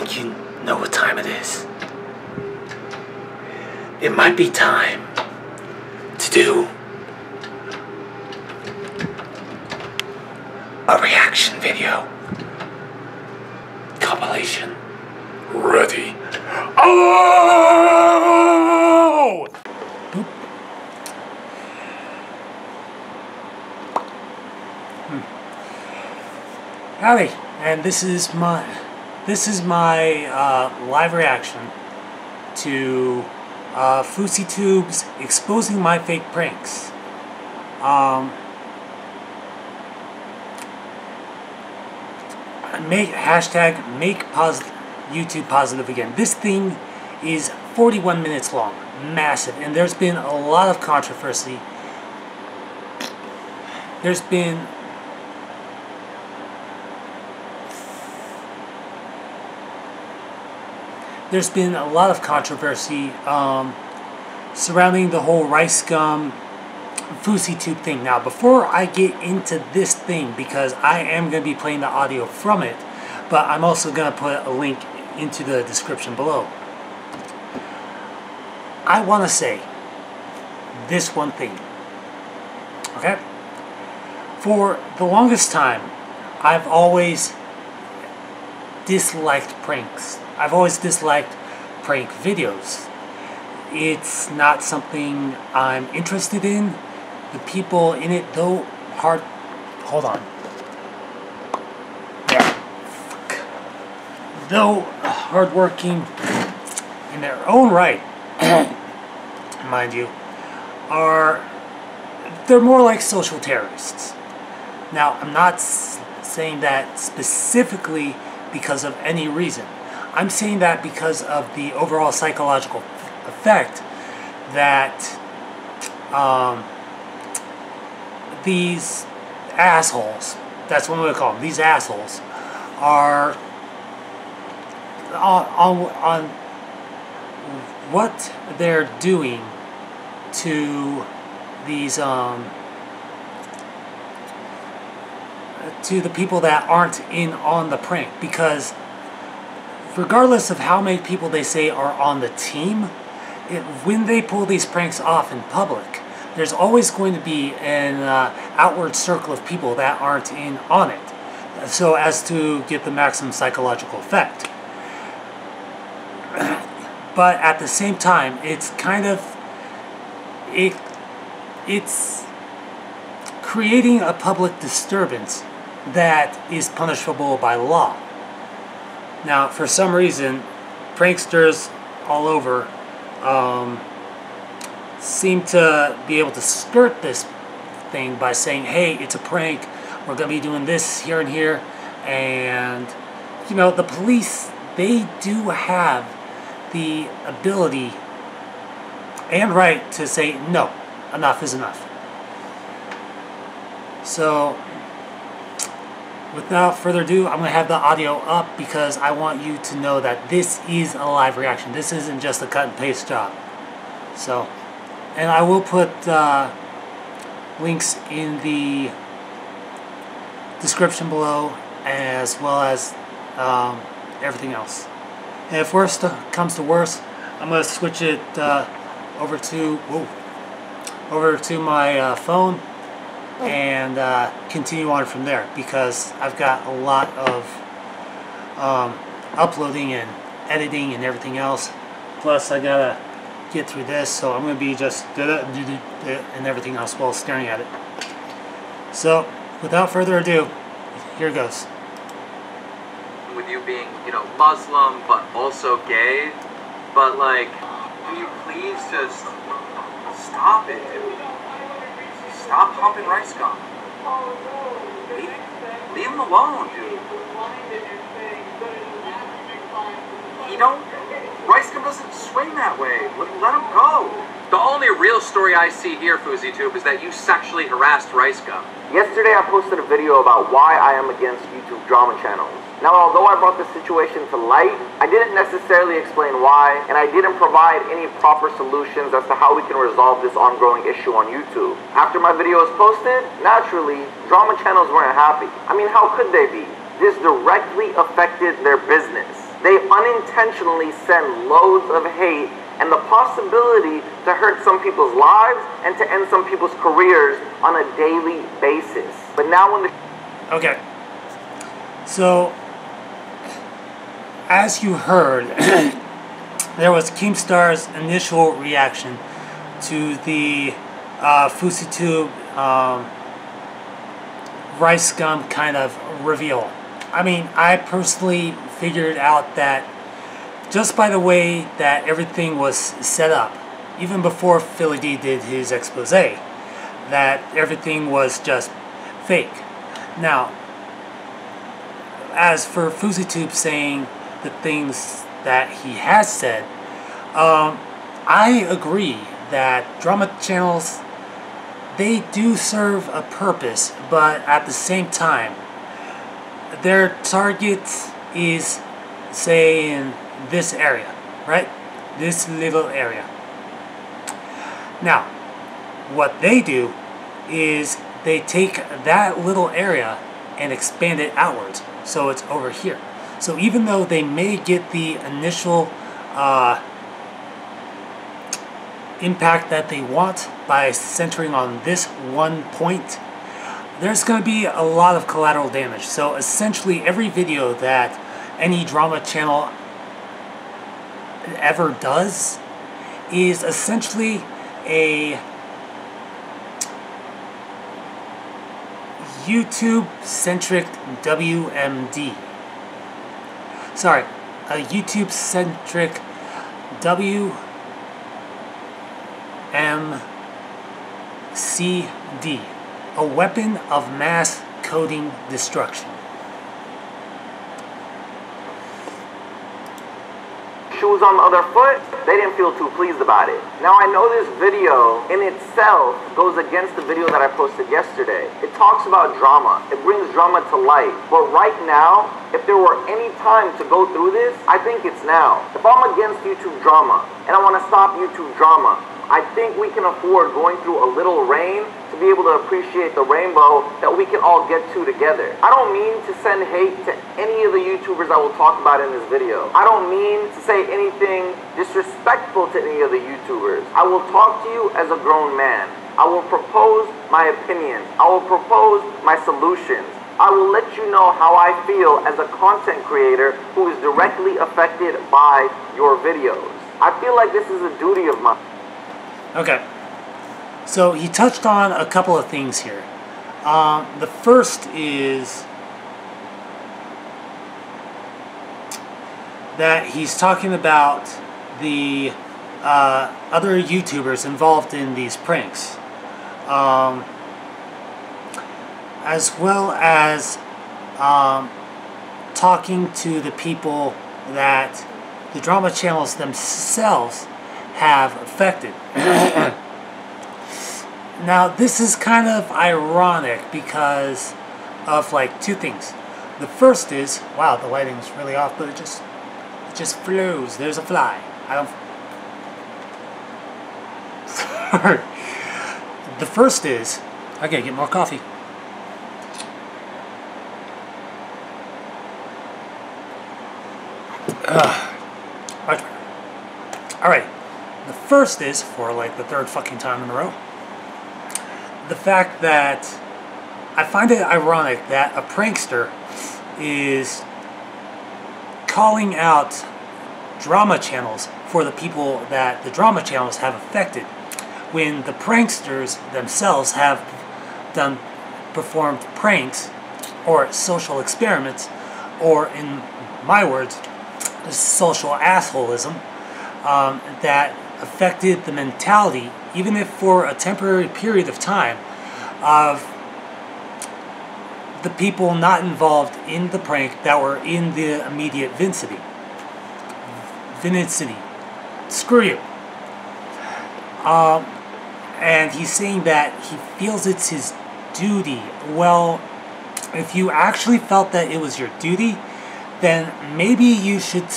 think you know what time it is. It might be time to do a reaction video compilation. Ready? Oh! Boop. Howdy, and this is my live reaction to FouseyTUBE's exposing my fake pranks. Hashtag make YouTube positive again. This thing is 41 minutes long, massive, and there's been a lot of controversy. There's been a lot of controversy surrounding the whole rice gum FouseyTUBE thing. Now, before I get into this thing, because I am going to be playing the audio from it, but I'm also going to put a link into the description below. I want to say this one thing, okay? For the longest time, I've always disliked pranks. I've always disliked prank videos. It's not something I'm interested in. The people in it, though hold on. Yeah. Though hardworking in their own right, mind you, they're more like social terrorists. Now, I'm not saying that specifically because of any reason. I'm saying that because of the overall psychological effect that these assholes, that's what I'm going to call them, these assholes, are on what they're doing to these to the people that aren't in on the prank. Because regardless of how many people they say are on the team, when they pull these pranks off in public, there's always going to be an outward circle of people that aren't in on it, so as to get the maximum psychological effect. But at the same time, it's kind of it's creating a public disturbance that is punishable by law. Now, for some reason, pranksters all over seem to be able to skirt this thing by saying, hey, it's a prank, we're going to be doing this here and here. And, you know, the police, they do have the ability and right to say, no, enough is enough. So, without further ado, I'm going to have the audio up because I want you to know that this is a live reaction. This isn't just a cut and paste job. So, and I will put links in the description below, as well as everything else. And if worst comes to worst, I'm going to switch it over to my phone and continue on from there, because I've got a lot of uploading and editing and everything else. Plus, I gotta get through this, so I'm gonna be just and everything else while staring at it. So, without further ado, here goes. With you being, you know, Muslim but also gay, but like, can you please just stop it, dude? Stop pumping rice gum. Leave him alone, dude. Rice gum doesn't swing that way. Let him go. The only real story I see here, FouseyTUBE, is that you sexually harassed rice gum. Yesterday I posted a video about why I am against YouTube drama channels. Now, although I brought this situation to light, I didn't necessarily explain why, and I didn't provide any proper solutions as to how we can resolve this ongoing issue on YouTube. After my video was posted, naturally, drama channels weren't happy. I mean, how could they be? This directly affected their business. they unintentionally send loads of hate and the possibility to hurt some people's lives and to end some people's careers on a daily basis. But now when the... Okay. So, as you heard, there was Keemstar's initial reaction to the FouseyTUBE rice gum kind of reveal. I mean, I personally figured out that just by the way that everything was set up, even before Philly D did his expose, that everything was just fake. Now, as for FouseyTUBE saying the things that he has said, I agree that drama channels, they do serve a purpose, but at the same time, their target is, say, in this area, right? This little area. Now, what they do is they take that little area and expand it outwards, so it's over here. So even though they may get the initial impact that they want by centering on this one point, there's going to be a lot of collateral damage. So essentially every video that any drama channel ever does is essentially a YouTube-centric WMD. Sorry, a YouTube-centric WMCD. A weapon of mass coding destruction. Shoes on the other foot, they didn't feel too pleased about it. Now I know this video in itself goes against the video that I posted yesterday. It talks about drama. It brings drama to light. But right now, if there were any time to go through this, I think it's now. If I'm against YouTube drama and I want to stop YouTube drama, I think we can afford going through a little rain to be able to appreciate the rainbow that we can all get to together. I don't mean to send hate to any of the YouTubers I will talk about in this video. I don't mean to say anything disrespectful to any of the YouTubers. I will talk to you as a grown man. I will propose my opinions. I will propose my solutions. I will let you know how I feel as a content creator who is directly affected by your videos. I feel like this is a duty of mine. Okay, so he touched on a couple of things here. The first is that he's talking about the other YouTubers involved in these pranks, as well as talking to the people that the drama channels themselves have affected. Now this is kind of ironic because of like two things. The first is, wow, the lighting's really off, but it just flows. There's a fly. I don't. Sorry. The first is, I gotta get more coffee. Much better. All right. The first is, for like the third fucking time in a row, the fact that I find it ironic that a prankster is calling out drama channels for the people that the drama channels have affected, when the pranksters themselves have performed pranks or social experiments, or in my words, social assholism, that affected the mentality, even if for a temporary period of time, of the people not involved in the prank that were in the immediate vicinity. Screw you. And he's saying that he feels it's his duty. Well, if you actually felt that it was your duty, then maybe you should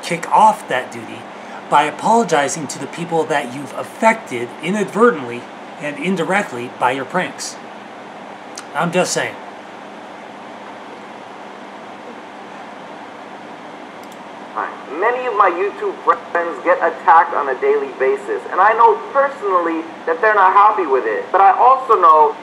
kick off that duty by apologizing to the people that you've affected inadvertently and indirectly by your pranks. I'm just saying. my YouTube friends get attacked on a daily basis, and I know personally that they're not happy with it. But I also know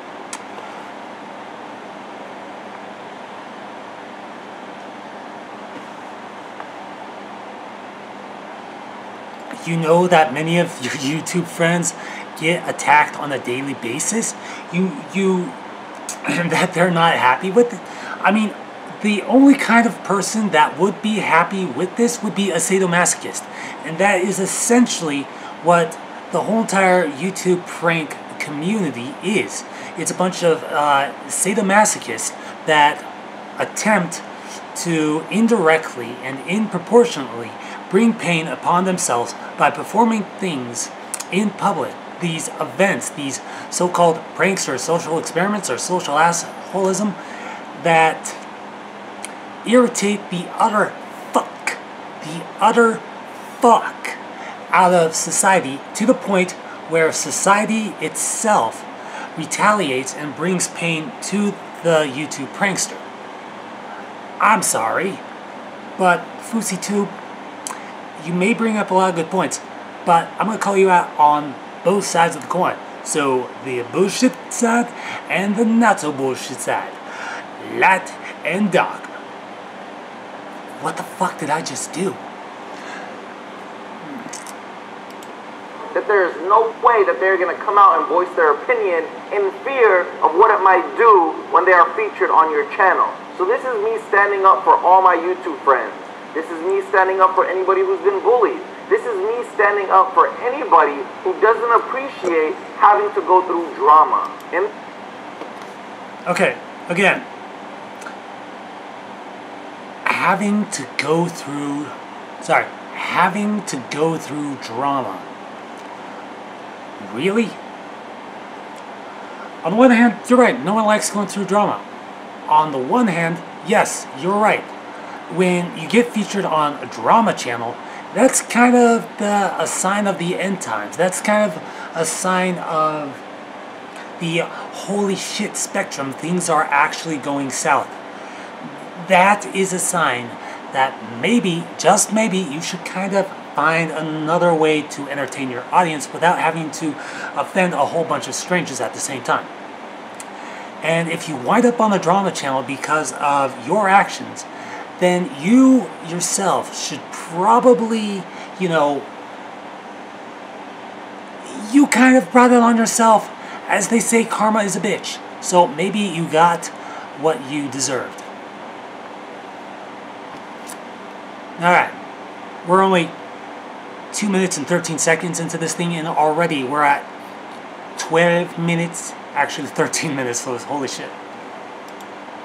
you know that many of your YouTube friends get attacked on a daily basis. You that they're not happy with it. I mean, the only kind of person that would be happy with this would be a sadomasochist. And that is essentially what the whole entire YouTube prank community is. It's a bunch of sadomasochists that attempt to indirectly and disproportionately bring pain upon themselves by performing things in public. These events, these so-called pranks or social experiments or social assholism that irritate the utter fuck out of society, to the point where society itself retaliates and brings pain to the YouTube prankster. I'm sorry, but FouseyTube, you may bring up a lot of good points, but I'm going to call you out on both sides of the coin. So, the bullshit side and the not so bullshit side. Light and dark. What the fuck did I just do? that there is no way that they're going to come out and voice their opinion in fear of what it might do when they are featured on your channel. So this is me standing up for all my YouTube friends. This is me standing up for anybody who's been bullied. This is me standing up for anybody who doesn't appreciate having to go through drama. Okay, again. Having to go through drama. Really? On the one hand, you're right, no one likes going through drama. On the one hand, yes, you're right. When you get featured on a drama channel, that's kind of a sign of the end times. That's kind of a sign of the holy shit spectrum. Things are actually going south. That is a sign that maybe, just maybe, you should kind of find another way to entertain your audience without having to offend a whole bunch of strangers at the same time. And if you wind up on a drama channel because of your actions, then you yourself should probably, you kind of brought it on yourself. As they say, karma is a bitch. So maybe you got what you deserved. Alright, we're only 2 minutes and 13 seconds into this thing, and already we're at 12 minutes, actually 13 minutes, so holy shit.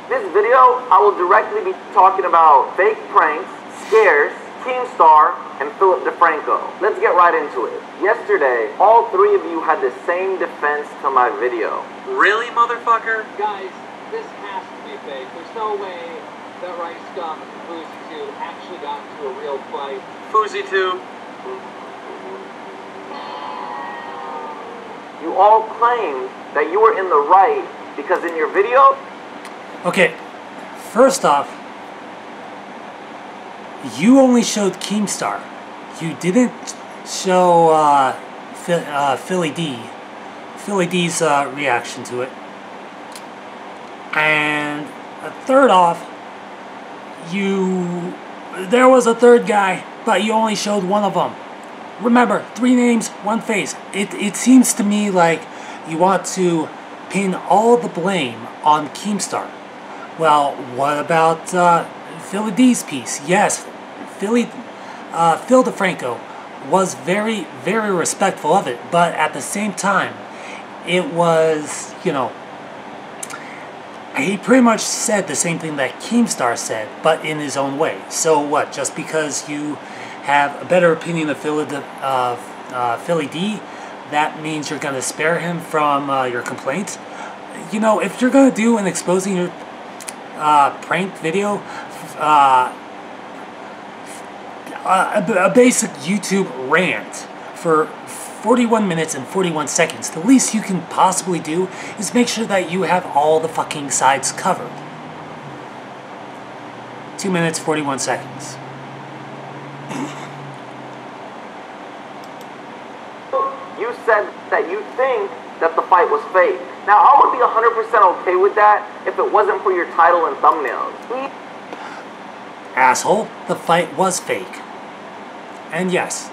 This video, I will directly be talking about fake pranks, scares, Keemstar, and Philip DeFranco. Let's get right into it. Yesterday, all three of you had the same defense to my video. Really, motherfucker? Guys, this has to be fake. There's no way that Right Scum and FouseyTube actually got into a real fight. FouseyTube. You all claimed that you were in the right because in your video... Okay, first off, you only showed Keemstar. You didn't show Philly D's reaction to it. And third off, there was a third guy, but you only showed one of them. Remember, 3 names, 1 face. It seems to me like you want to pin all the blame on Keemstar. Well, what about Philly D's piece? Yes, Phil DeFranco was very, very respectful of it, but at the same time, it was, he pretty much said the same thing that Keemstar said, but in his own way. So what, just because you have a better opinion of Philly D, that means you're going to spare him from your complaints? If you're going to do an exposing your prank video, a basic YouTube rant for 41 minutes and 41 seconds, the least you can possibly do is make sure that you have all the fucking sides covered. 2 minutes, 41 seconds. said that you think that the fight was fake. Now, I would be 100% okay with that if it wasn't for your title and thumbnails. Asshole, the fight was fake. And yes,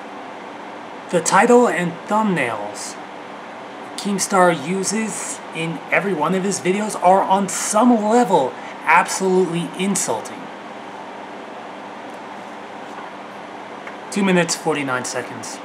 the title and thumbnails Keemstar uses in every one of his videos are on some level absolutely insulting. 2 minutes, 49 seconds.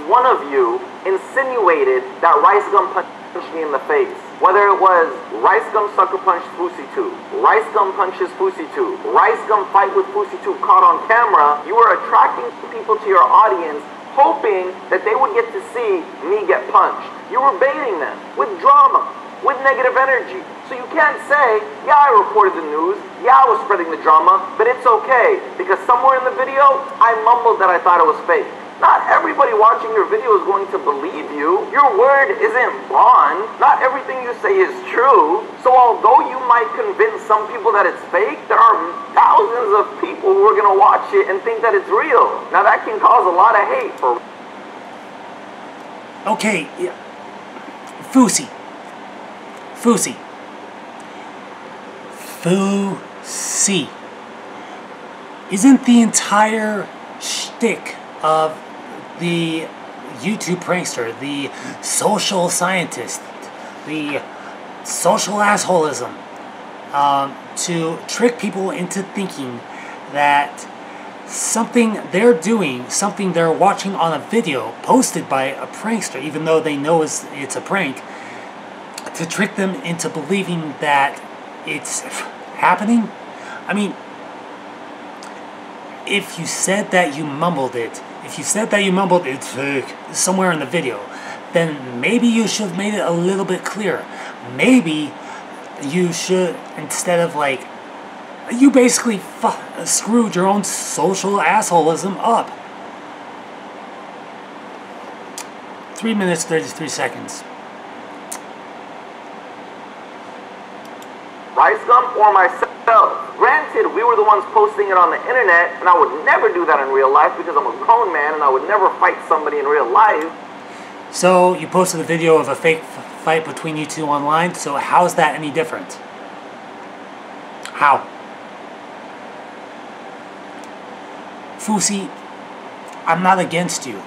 One of you insinuated that Rice Gum punched me in the face. Whether it was Rice Gum sucker punch FouseyTube, Rice Gum punches FouseyTube, Rice Gum fight with FouseyTube caught on camera, you were attracting people to your audience, hoping that they would get to see me get punched. You were baiting them with drama, with negative energy. So you can't say, yeah, I reported the news, yeah, I was spreading the drama, but it's okay, because somewhere in the video, I mumbled that I thought it was fake. Not everybody watching your video is going to believe you. Your word isn't bond. Not everything you say is true. So although you might convince some people that it's fake, there are thousands of people who are going to watch it and think that it's real. Now that can cause a lot of hate for... Okay, Fousey. Fousey. Isn't the entire shtick of the YouTube prankster, the social scientist, the social assholism, to trick people into thinking that something they're doing, something they're watching on a video posted by a prankster, even though they know it's a prank, to trick them into believing that it's happening? I mean, if you said that you mumbled it, if you said that you mumbled it's fake somewhere in the video, then maybe you should have made it a little bit clearer. Maybe you should, instead of like, you basically screwed your own social assholism up. 3 minutes, 33 seconds. Rice Gum or myself. Granted, we were the ones posting it on the internet, and I would never do that in real life because I'm a grown man and I would never fight somebody in real life. So, you posted a video of a fake fight between you two online, so how's that any different? How? Fousey, I'm not against you.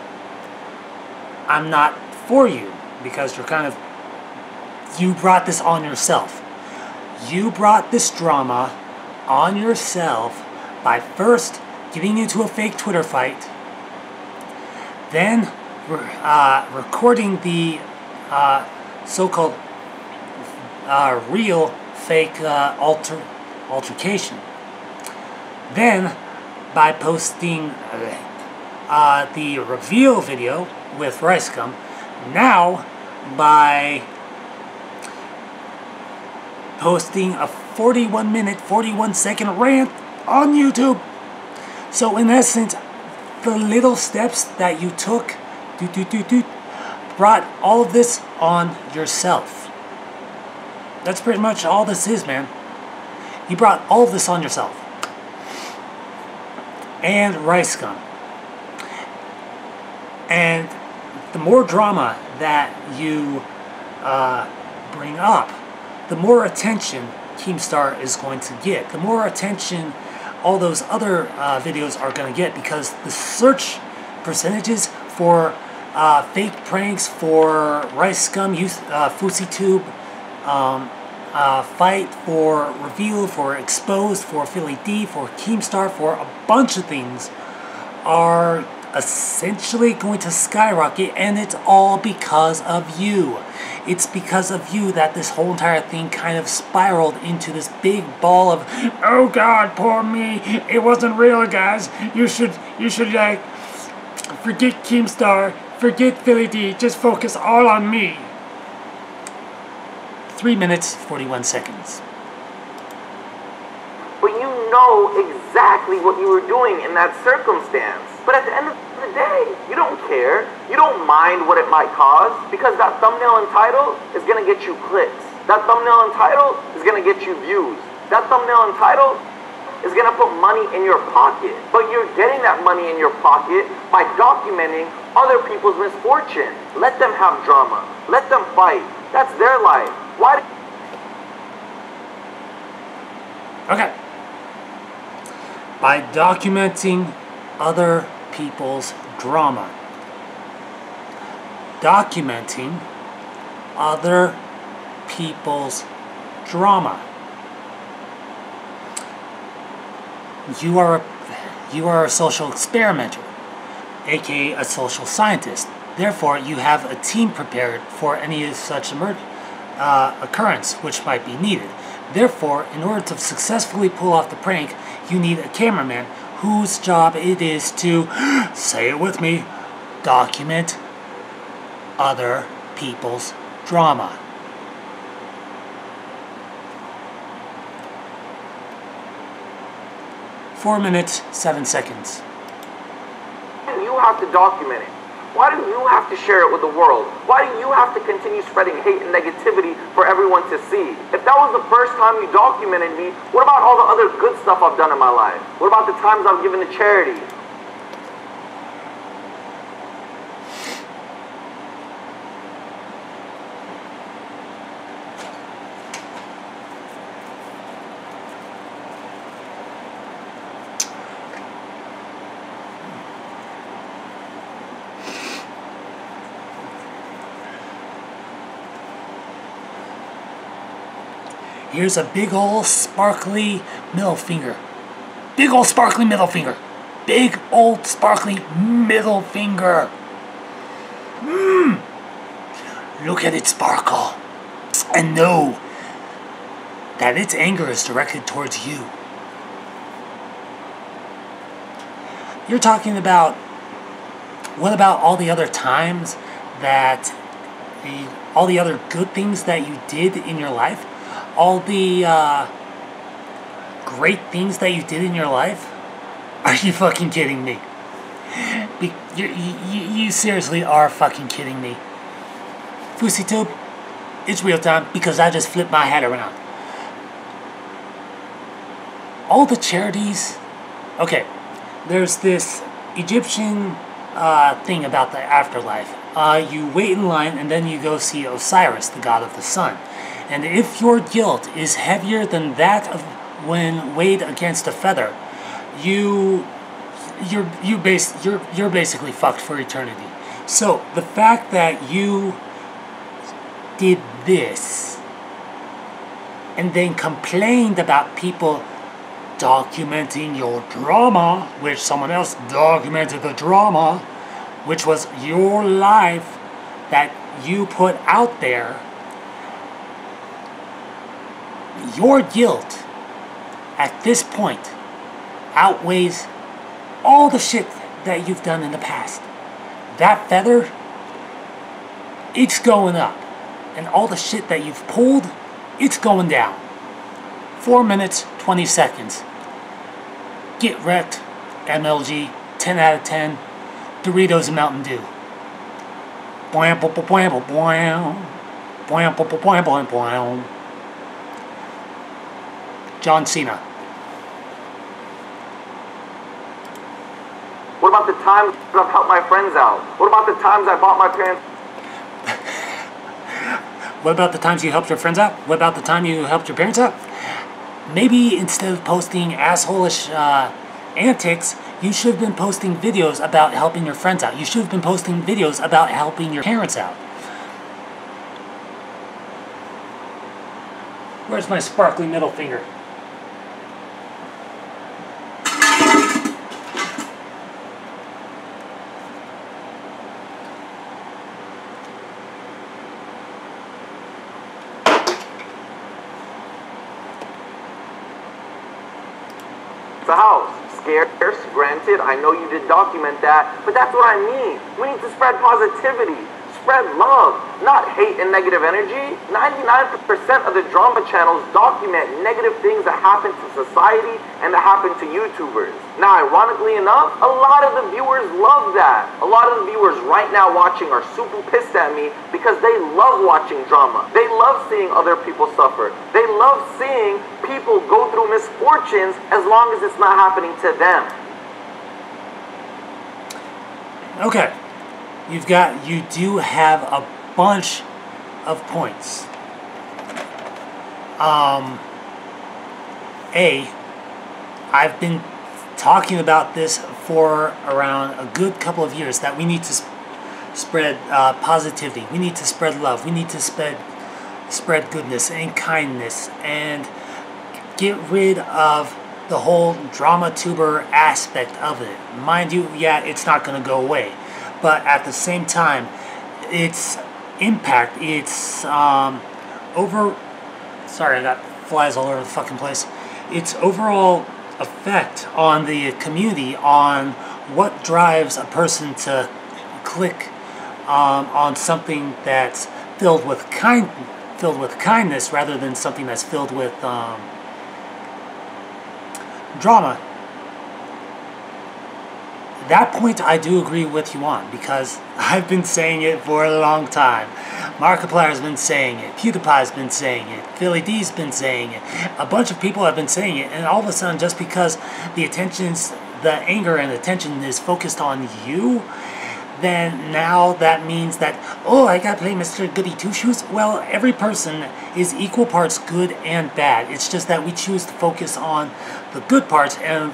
I'm not for you, because you're kind of... You brought this on yourself. You brought this drama on yourself by first getting into a fake Twitter fight, then recording the so-called real fake altercation, then by posting the reveal video with Rice Gum, now by posting a 41-minute, 41-second rant on YouTube. So in essence, the little steps that you took brought all of this on yourself. That's pretty much all this is, man. You brought all of this on yourself. And Rice Gum. And the more drama that you bring up, the more attention Keemstar is going to get. The more attention all those other videos are going to get, because the search percentages for fake pranks, for Rice Gum, FouseyTube, fight, for reveal, for exposed, for Philly D, for Keemstar, for a bunch of things are essentially going to skyrocket, and it's all because of you. It's because of you that this whole entire thing kind of spiraled into this big ball of, oh God, poor me, it wasn't real, guys. You should like forget Keemstar, forget Philly D, just focus all on me. 3 minutes, 41 seconds. But you know exactly what you were doing in that circumstance. But at the end of the day, you don't care. You don't mind what it might cause, because that thumbnail and title is going to get you clicks. That thumbnail and title is going to get you views. That thumbnail and title is going to put money in your pocket. But you're getting that money in your pocket by documenting other people's misfortune. Let them have drama. Let them fight. That's their life. Why? Okay. By documenting other people's drama. Documenting other people's drama. You are a social experimenter, aka a social scientist. Therefore, you have a team prepared for any such occurrence which might be needed. Therefore, in order to successfully pull off the prank, you need a cameraman whose job it is to, say it with me, document other people's drama. Four minutes, 7 seconds. You have to document it. Why do you have to share it with the world? Why do you have to continue spreading hate and negativity for everyone to see? If that was the first time you documented me, what about all the other good stuff I've done in my life? What about the times I've given to charity? Here's a big old sparkly middle finger. Big old sparkly middle finger. Big old sparkly middle finger. Look at it sparkle. And know that its anger is directed towards you. You're talking about, what about all the other times that, all the other good things that you did in your life? All the great things that you did in your life? Are you fucking kidding me? You seriously are fucking kidding me. FouseyTube, it's real time because I just flipped my head around. All the charities... Okay, there's this Egyptian thing about the afterlife. You wait in line and then you go see Osiris, the god of the sun. And if your guilt is heavier than that of when weighed against a feather, you're basically fucked for eternity. So the fact that you did this and then complained about people documenting your drama, which someone else documented the drama, which was your life that you put out there, your guilt at this point outweighs all the shit that you've done in the past. That feather, it's going up. And all the shit that you've pulled, it's going down. 4 minutes, 20 seconds. Get wrecked, MLG, 10 out of 10. Doritos and Mountain Dew. Bwam, bwam, bwam, bwam. Bwam, bwam, bwam, bwam, bwam. John Cena. What about the times I've helped my friends out? What about the times I bought my parents... What about the times you helped your friends out? What about the time you helped your parents out? Maybe instead of posting asshole-ish antics, you should have been posting videos about helping your friends out. You should have been posting videos about helping your parents out. Where's my sparkly middle finger? The house. Scarce, granted, I know you did document that, but that's what I mean. We need to spread positivity, spread love, not hate and negative energy. 99% of the drama channels document negative things that happen to society and that happen to YouTubers. Now, ironically enough, a lot of the viewers love that. A lot of the viewers right now watching are super pissed at me because they love watching drama. They love seeing other people suffer. They love seeing people go through misfortunes as long as it's not happening to them. Okay. you do have a bunch of points. I've been talking about this for around a good couple of years, that we need to spread positivity, we need to spread love, we need to spread goodness and kindness, and get rid of the whole drama tuber aspect of it. Mind you, yeah, it's not going to go away, but at the same time, its impact, its sorry, I got flies all over the fucking place. Its overall effect on the community, on what drives a person to click on something that's filled with kindness rather than something that's filled with drama. That point I do agree with you on, because I've been saying it for a long time. Markiplier's been saying it, PewDiePie's been saying it, Philly D's been saying it, a bunch of people have been saying it, and all of a sudden, just because the anger and attention is focused on you, then now that means that, oh, I gotta play Mr. Goody Two-Shoes. Well, every person is equal parts good and bad. It's just that we choose to focus on the good parts and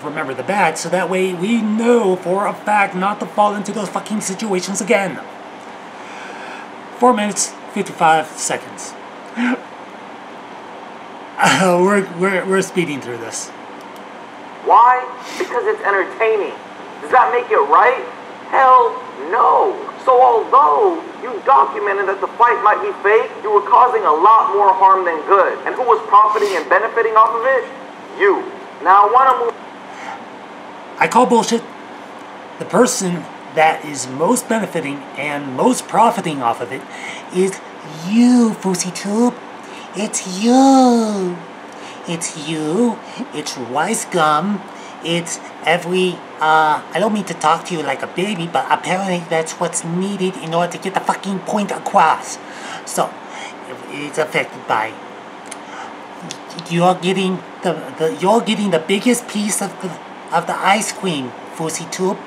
remember the bad, so that way we know for a fact not to fall into those fucking situations again. 4 minutes, 55 seconds. We're speeding through this. Why? Because it's entertaining. Does that make it right? Hell no. So although you documented that the fight might be fake, you were causing a lot more harm than good. And who was profiting and benefiting off of it? You. Now I want to move... I call bullshit. The person that is most benefiting and most profiting off of it is you, FouseyTube. It's you. It's you. It's Wise Gum. It's every, I don't mean to talk to you like a baby, but apparently that's what's needed in order to get the fucking point across. So, it's affected by, you're getting the biggest piece of the ice cream, FouseyTube,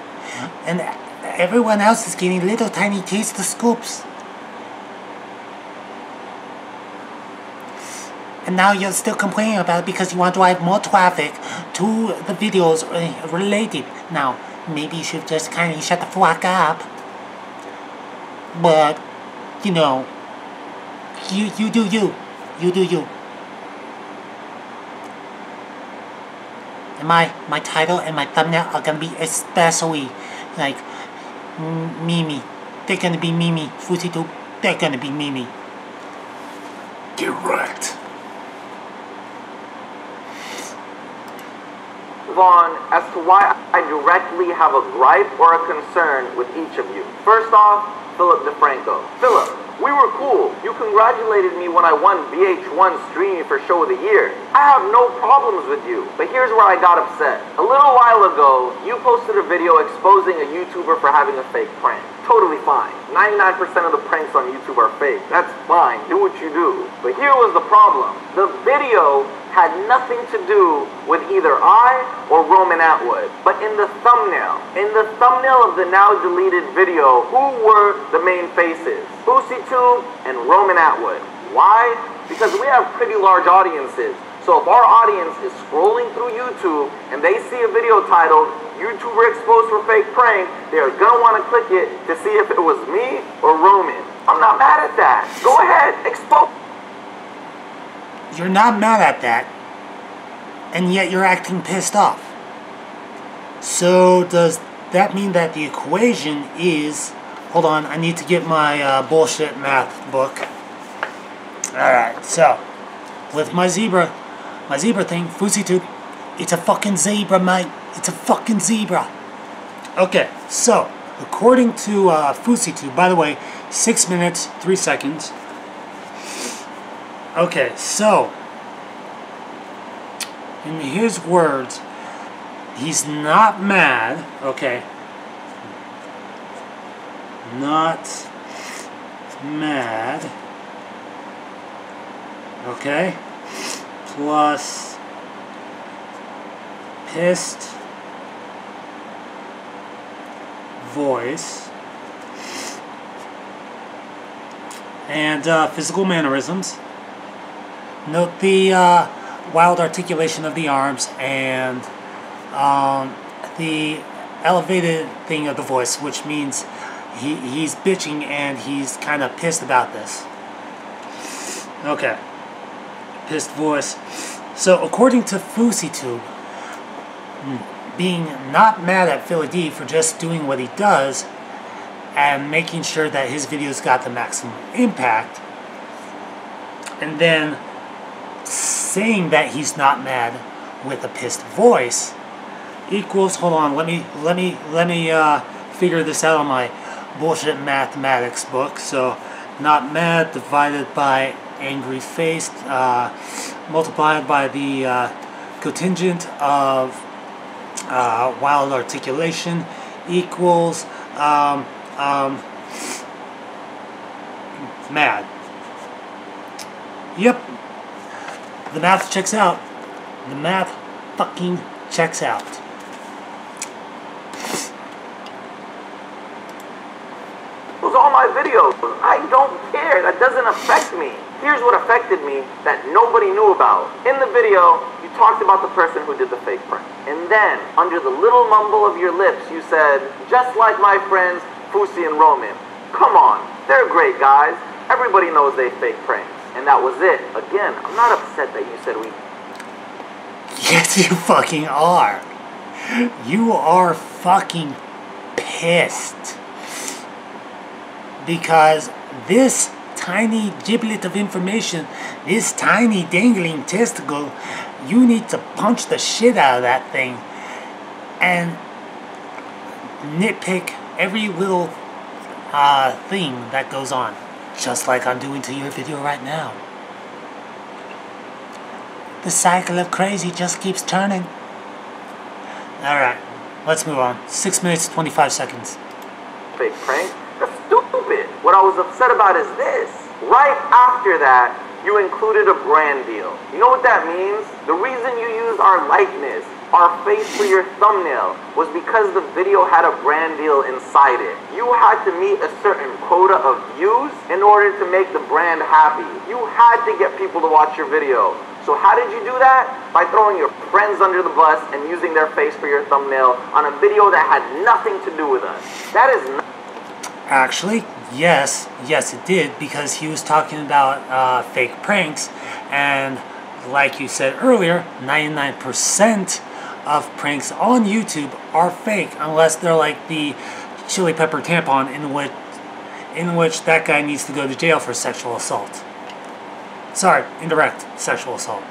and everyone else is getting little tiny taste of scoops. And now you're still complaining about it because you want to drive more traffic to the videos related. Now, maybe you should just kind of shut the fuck up. But, you know, you do you. You do you. And my title and my thumbnail are gonna be especially like Mimi. They're gonna be Mimi. FouseyTube, they're gonna be Mimi. Get wrecked. On as to why I directly have a gripe or a concern with each of you. First off, Philip DeFranco. Philip, we were cool. You congratulated me when I won VH1 Streaming for Show of the Year. I have no problems with you, but here's where I got upset. A little while ago, you posted a video exposing a YouTuber for having a fake prank. Totally fine. 99% of the pranks on YouTube are fake. That's fine. Do what you do. But here was the problem. The video had nothing to do with either I or Roman Atwood. But in the thumbnail of the now deleted video, who were the main faces? FouseyTube and Roman Atwood. Why? Because we have pretty large audiences. So if our audience is scrolling through YouTube and they see a video titled YouTuber exposed for fake prank, they're gonna want to click it to see if it was me or Roman. I'm not mad at that. Go ahead, expose. You're not mad at that, and yet you're acting pissed off. So does that mean that the equation is... Hold on, I need to get my bullshit math book. Alright, so, with my zebra thing, FouseyTube, it's a fucking zebra, mate. It's a fucking zebra. Okay, so, according to FouseyTube, by the way, 6 minutes, 3 seconds. Okay, so, in his words, he's not mad, okay, not mad, okay, plus pissed voice, and physical mannerisms. Note the wild articulation of the arms and the elevated thing of the voice, which means he's bitching and he's kind of pissed about this. Okay. Pissed voice. So according to FouseyTUBE, being not mad at Philly D for just doing what he does and making sure that his videos got the maximum impact, and then saying that he's not mad with a pissed voice equals, hold on, let me figure this out on my bullshit mathematics book. So not mad divided by angry faced multiplied by the cotangent of wild articulation equals mad. Yep. The math checks out. The math fucking checks out. Those are all my videos. I don't care. That doesn't affect me. Here's what affected me that nobody knew about. In the video, you talked about the person who did the fake prank. And then, under the little mumble of your lips, you said, just like my friends, Fousey and Roman. Come on. They're great guys. Everybody knows they fake pranks. And that was it. Again, I'm not upset that you said we... Yes, you fucking are. You are fucking pissed. Because this tiny giblet of information, this tiny dangling testicle, you need to punch the shit out of that thing and nitpick every little thing that goes on. Just like I'm doing to your video right now. The cycle of crazy just keeps turning. Alright, let's move on. 6 minutes, 25 seconds. Fake prank? That's stupid. What I was upset about is this. Right after that, you included a brand deal. You know what that means? The reason you use our likeness, our face for your thumbnail, was because the video had a brand deal inside it. You had to meet a certain quota of views in order to make the brand happy. You had to get people to watch your video. So how did you do that? By throwing your friends under the bus and using their face for your thumbnail on a video that had nothing to do with us. That is not... Actually, yes it did, because he was talking about fake pranks, and like you said earlier, 99% of pranks on YouTube are fake, unless they're like the chili pepper tampon in which that guy needs to go to jail for sexual assault. Sorry, indirect sexual assault.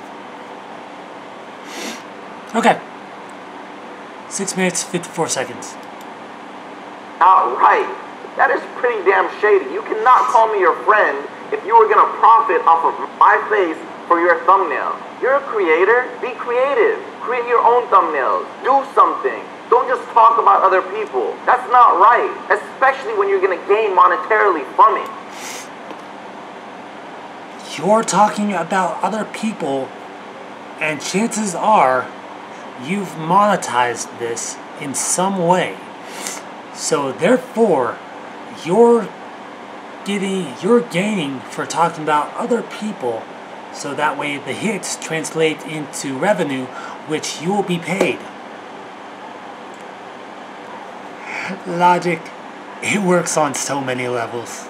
Okay. 6 minutes, 54 seconds. Outright. That is pretty damn shady. You cannot call me your friend if you were going to profit off of my face for your thumbnail. You're a creator. Be creative. Create your own thumbnails. Do something. Don't just talk about other people. That's not right, especially when you're going to gain monetarily from it. You're talking about other people, and chances are you've monetized this in some way. So therefore, you're gaining for talking about other people, so that way the hits translate into revenue, which you will be paid. Logic, it works on so many levels.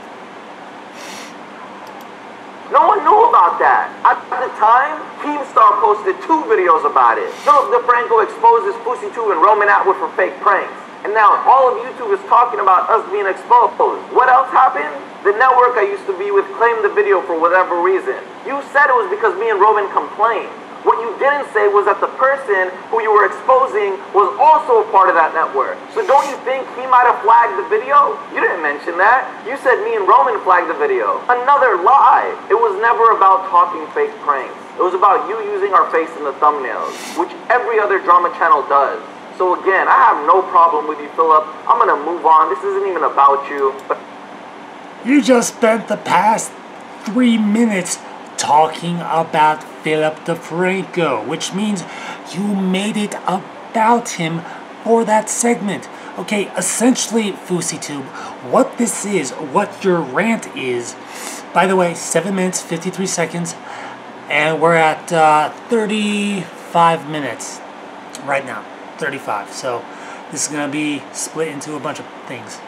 No one knew about that. At the time, Keemstar posted 2 videos about it. Philip DeFranco exposes FouseyTUBE and Roman Atwood for fake pranks. And now all of YouTube is talking about us being exposed. What else happened? The network I used to be with claimed the video for whatever reason. You said it was because me and Roman complained. What you didn't say was that the person who you were exposing was also a part of that network. So don't you think he might have flagged the video? You didn't mention that. You said me and Roman flagged the video. Another lie. It was never about talking fake pranks. It was about you using our face in the thumbnails, which every other drama channel does. So again, I have no problem with you, Philip. I'm gonna move on. This isn't even about you. But you just spent the past 3 minutes talking about Philip DeFranco, which means you made it about him for that segment. Okay, essentially, FouseyTUBE, what this is, what your rant is By the way, 7 minutes, 53 seconds, and we're at 35 minutes right now. 35. So this is going to be split into a bunch of things.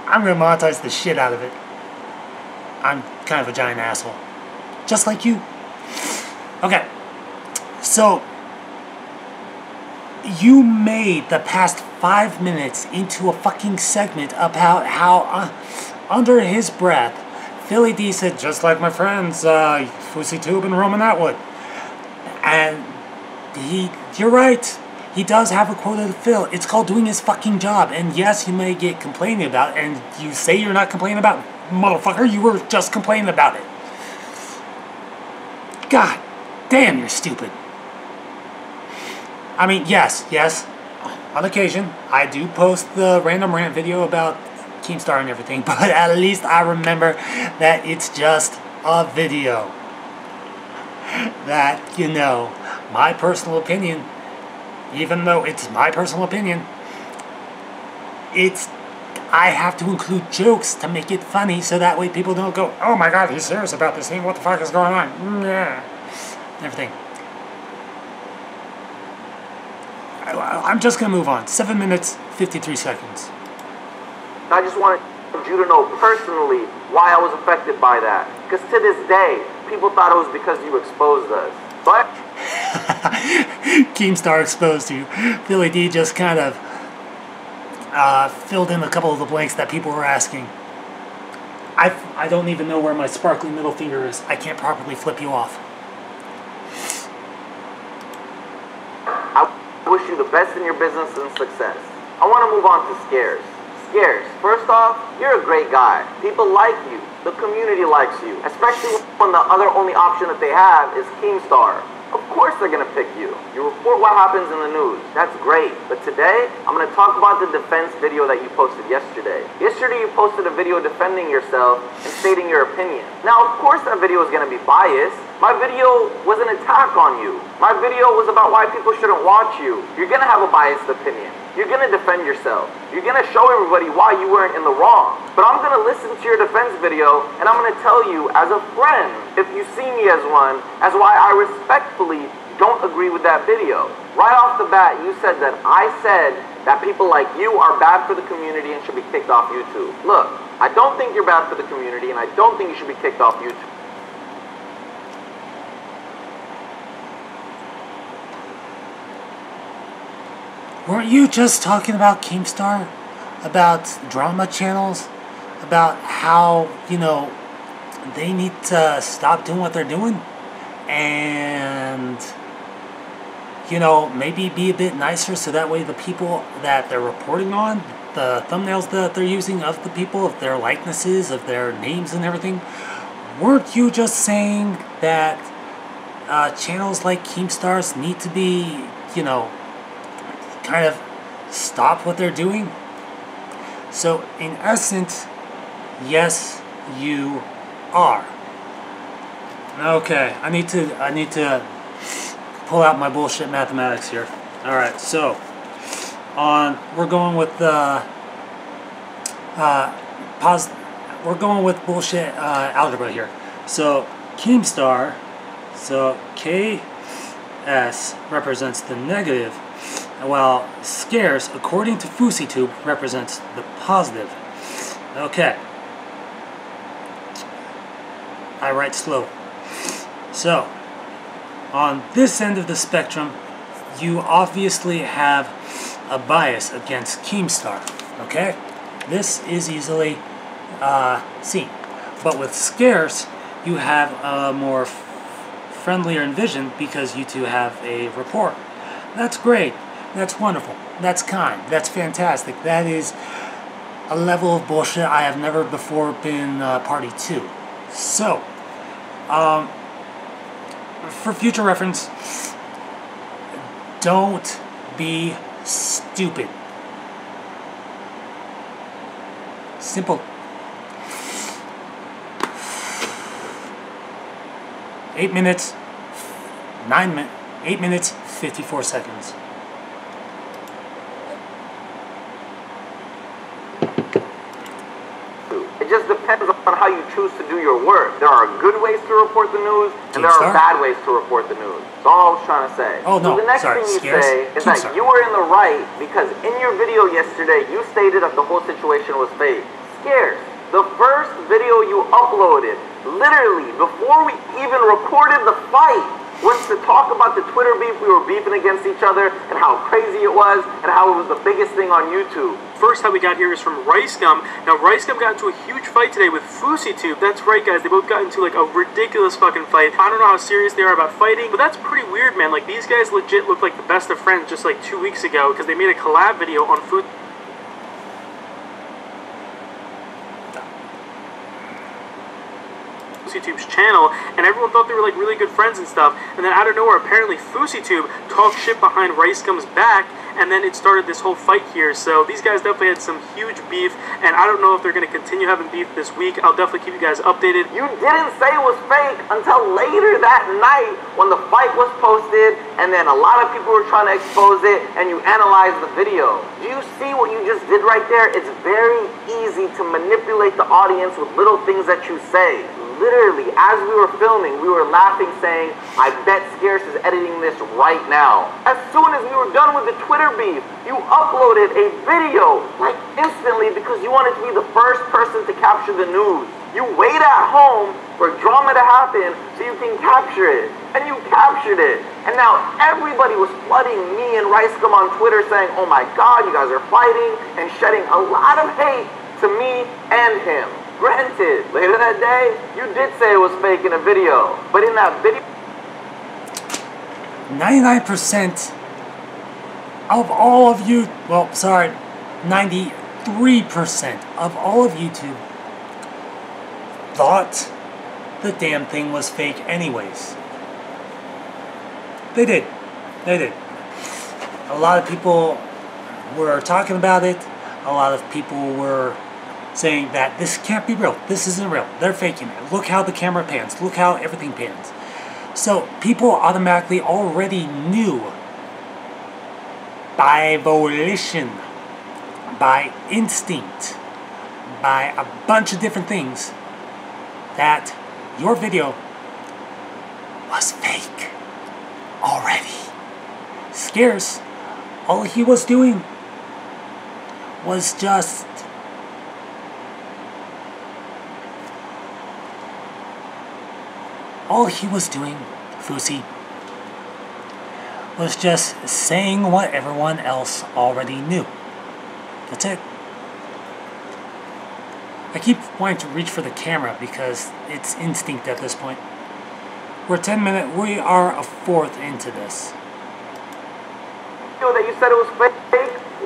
I'm going to monetize the shit out of it. I'm kind of a giant asshole. Just like you. Okay. So, you made the past 5 minutes into a fucking segment about how under his breath, Philly D said, just like my friends, FouseyTUBE and Roman Atwood. And you're right. He does have a quota to fill. It's called doing his fucking job. And yes, you may get complaining about it. And you say you're not complaining about it. Motherfucker, you were just complaining about it. God damn, you're stupid. I mean, yes, on occasion, I do post the random rant video about Keemstar and everything, but at least I remember that it's just a video. That, you know, my personal opinion, even though it's my personal opinion, I have to include jokes to make it funny, so that way people don't go, oh my god, he's serious about this thing, what the fuck is going on? Yeah. Everything. I'm just going to move on. 7 minutes, 53 seconds. I just wanted you to know personally why I was affected by that. Because to this day, people thought it was because you exposed us. But Keemstar exposed you. Philly D just kind of filled in a couple of the blanks that people were asking. I don't even know where my sparkly middle finger is. I can't properly flip you off. I wish you the best in your business and success. I want to move on to Scares. Scares, first off, you're a great guy. People like you. The community likes you. Especially when the only option that they have is Keemstar. Of course they're going to pick you. You report what happens in the news. That's great. But today, I'm going to talk about the defense video that you posted yesterday. Yesterday, you posted a video defending yourself and stating your opinion. Now, of course that video is going to be biased. My video was an attack on you. My video was about why people shouldn't watch you. You're going to have a biased opinion. You're going to defend yourself. You're going to show everybody why you weren't in the wrong. But I'm going to listen to your defense video, and I'm going to tell you as a friend, if you see me as one, as why I respectfully don't agree with that video. Right off the bat, you said that I said that people like you are bad for the community and should be kicked off YouTube. Look, I don't think you're bad for the community, and I don't think you should be kicked off YouTube. Weren't you just talking about Keemstar? About drama channels? About how, you know, they need to stop doing what they're doing? And, you know, maybe be a bit nicer so that way the people that they're reporting on, the thumbnails that they're using of the people, of their likenesses, of their names and everything, weren't you just saying that channels like Keemstar's need to be, you know, kind of stop what they're doing? So in essence, yes, you are. Okay, I need to pull out my bullshit mathematics here. All right, so we're going with the we're going with bullshit algebra here. So Keemstar, so KS represents the negative, while Scares, according to FouseyTUBE, represents the positive. Okay. I write slow. So, on this end of the spectrum, you obviously have a bias against Keemstar. Okay? This is easily seen. But with Scares, you have a more friendlier envision because you two have a rapport. That's great. That's wonderful. That's kind. That's fantastic. That is a level of bullshit I have never before been party to. So, for future reference, don't be stupid. Simple. 8 minutes, 8 minutes, 54 seconds. It just depends on how how you choose to do your work. There are good ways to report the news, and there are bad ways to report the news. That's all I was trying to say. Oh, no, so the next sorry, thing you Scares. say is that you were in the right because in your video yesterday, you stated that the whole situation was fake. Scares. The first video you uploaded, literally, before we even recorded the fight, was to talk about the Twitter beef. We were beefing against each other and how crazy it was and how it was the biggest thing on YouTube. First how we got here is from RiceGum. Now RiceGum got into a huge fight today with FouseyTUBE. That's right guys, they both got into like a ridiculous fucking fight. I don't know how serious they are about fighting, but that's pretty weird, man. Like these guys legit look like the best of friends just like 2 weeks ago because they made a collab video on FouseyTUBE's channel, and everyone thought they were like really good friends and stuff, and then out of nowhere apparently FouseyTUBE talked shit behind RiceGum's back, and then it started this whole fight here. So these guys definitely had some huge beef, and I don't know if they're going to continue having beef this week. I'll definitely keep you guys updated. You didn't say it was fake until later that night when the fight was posted, and then a lot of people were trying to expose it, and you analyzed the video. Do you see what you just did right there? It's very easy to manipulate the audience with little things that you say. Literally, as we were filming, we were laughing saying, I bet Scarce is editing this right now. As soon as we were done with the Twitter beef, you uploaded a video, like instantly, because you wanted to be the first person to capture the news. You wait at home for drama to happen so you can capture it. And you captured it. And now everybody was flooding me and RiceGum on Twitter saying, oh my god, you guys are fighting, and shedding a lot of hate to me and him. Granted, later that day, you did say it was fake in a video, but in that video... 99% of all of you, well, sorry, 93% of all of YouTube thought the damn thing was fake anyways. They did. They did. A lot of people were talking about it. A lot of people were saying that this can't be real, this isn't real, they're faking it, look how the camera pans, look how everything pans. So people automatically already knew by volition, by instinct, by a bunch of different things that your video was fake already. Scarce, all he was doing was just Fousey, was just saying what everyone else already knew. That's it. I keep wanting to reach for the camera because it's instinct at this point. We're we are a fourth into this. That you said it was fake.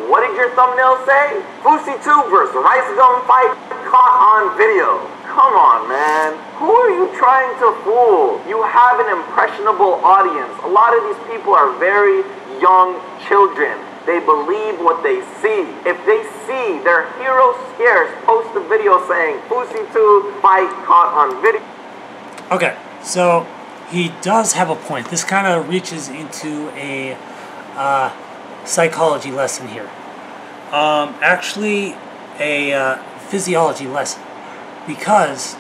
What did your thumbnail say? FouseyTUBE'S RiceGum fight caught on video. Come on, man. Who are you trying to fool? You have an impressionable audience. A lot of these people are very young children. They believe what they see. If they see their hero Scarce post a video saying FouseyTUBE fight caught on video. Okay, so he does have a point. This kind of reaches into a psychology lesson here. Actually, a physiology lesson. Because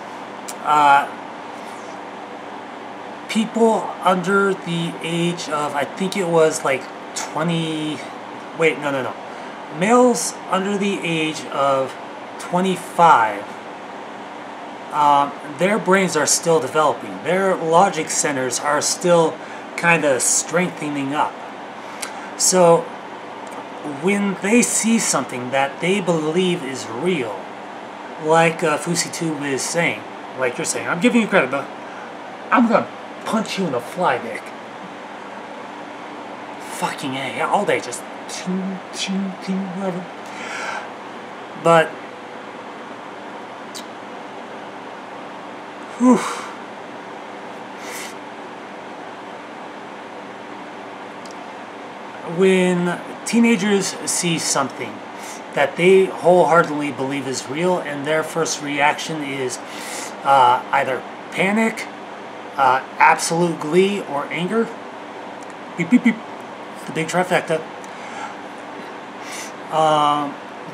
people under the age of, I think it was like 20, wait, no. Males under the age of 25, their brains are still developing. Their logic centers are still kind of strengthening up. So when they see something that they believe is real, like FouseyTUBE is saying, like you're saying, I'm giving you credit, but I'm gonna punch you in the fly, dick. Fucking A, all day, just ching, ching, ching, whatever. But, whew. When teenagers see something that they wholeheartedly believe is real, and their first reaction is either panic, absolute glee, or anger. Beep, beep, beep. The big trifecta.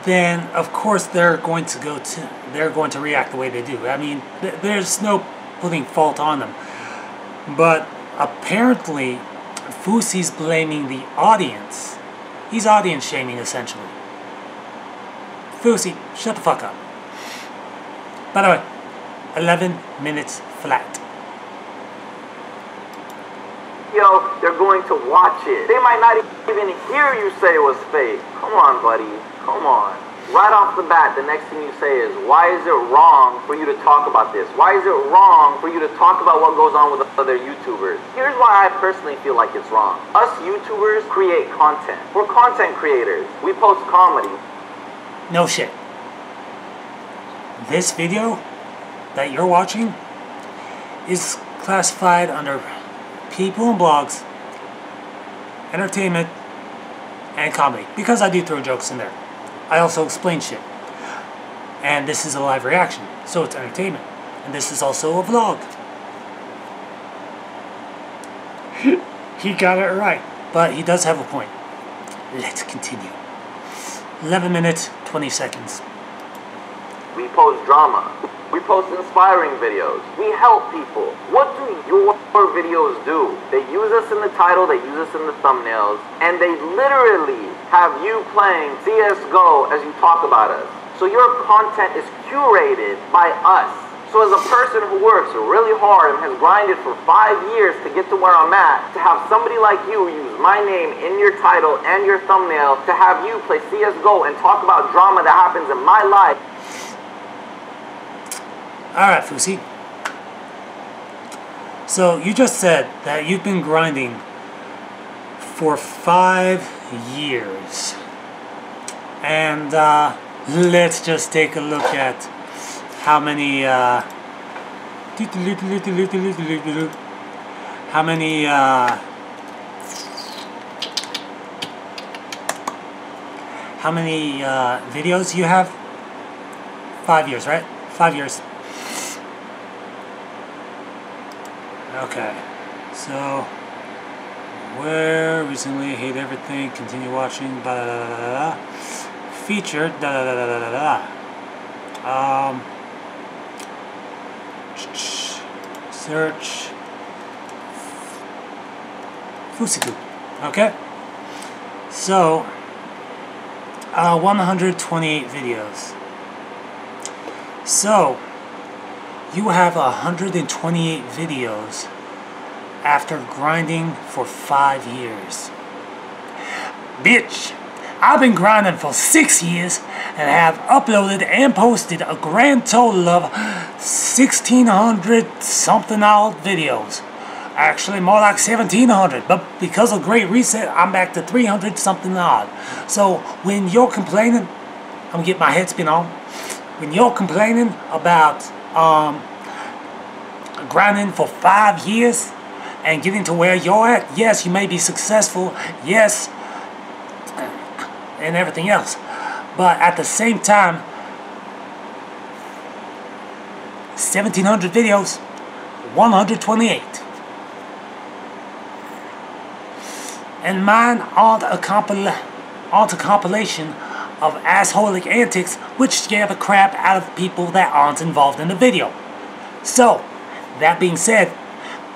then of course they're going to react the way they do. I mean, there's no putting fault on them. But apparently, Fousey's blaming the audience. He's audience shaming, essentially. Fousey, shut the fuck up. By the way, 11 minutes flat. They're going to watch it. They might not even hear you say it was fake. Come on, buddy. Come on. Right off the bat, the next thing you say is, why is it wrong for you to talk about this? Why is it wrong for you to talk about what goes on with other YouTubers? Here's why I personally feel like it's wrong. Us YouTubers create content. We're content creators. We post comedy. No shit. This video that you're watching is classified under people and blogs, entertainment, and comedy, because I do throw jokes in there. I also explain shit. And this is a live reaction, so it's entertainment. And this is also a vlog. He got it right, but he does have a point. Let's continue. 11 minutes, 20 seconds. We post drama. We post inspiring videos. We help people. What do your videos do? They use us in the title, they use us in the thumbnails, and they literally have you playing CSGO as you talk about us. So your content is curated by us. So as a person who works really hard and has grinded for 5 years to get to where I'm at, to have somebody like you use my name in your title and your thumbnail, to have you play CSGO and talk about drama that happens in my life. Alright, Fousey. So, you just said that you've been grinding for 5 years. And, let's just take a look at how many, videos you have? 5 years, right? 5 years. Okay, so where recently hate everything, continue watching, blah, blah, blah, blah, blah. Featured, blah, blah, blah, blah, blah, blah. Search FouseyTube. Okay, so 128 videos. So you have 128 videos after grinding for 5 years. Bitch, I've been grinding for 6 years and have uploaded and posted a grand total of 1,600 something odd videos. Actually, more like 1,700, but because of Great Reset, I'm back to 300 something odd. So when you're complaining, I'm gonna get my head spin on. When you're complaining about grinding for 5 years and getting to where you're at, yes, you may be successful, yes, and everything else, but at the same time, 1,700 videos, 128, and mine aren't a compilation of assholic antics which scare the crap out of people that aren't involved in the video. So, that being said,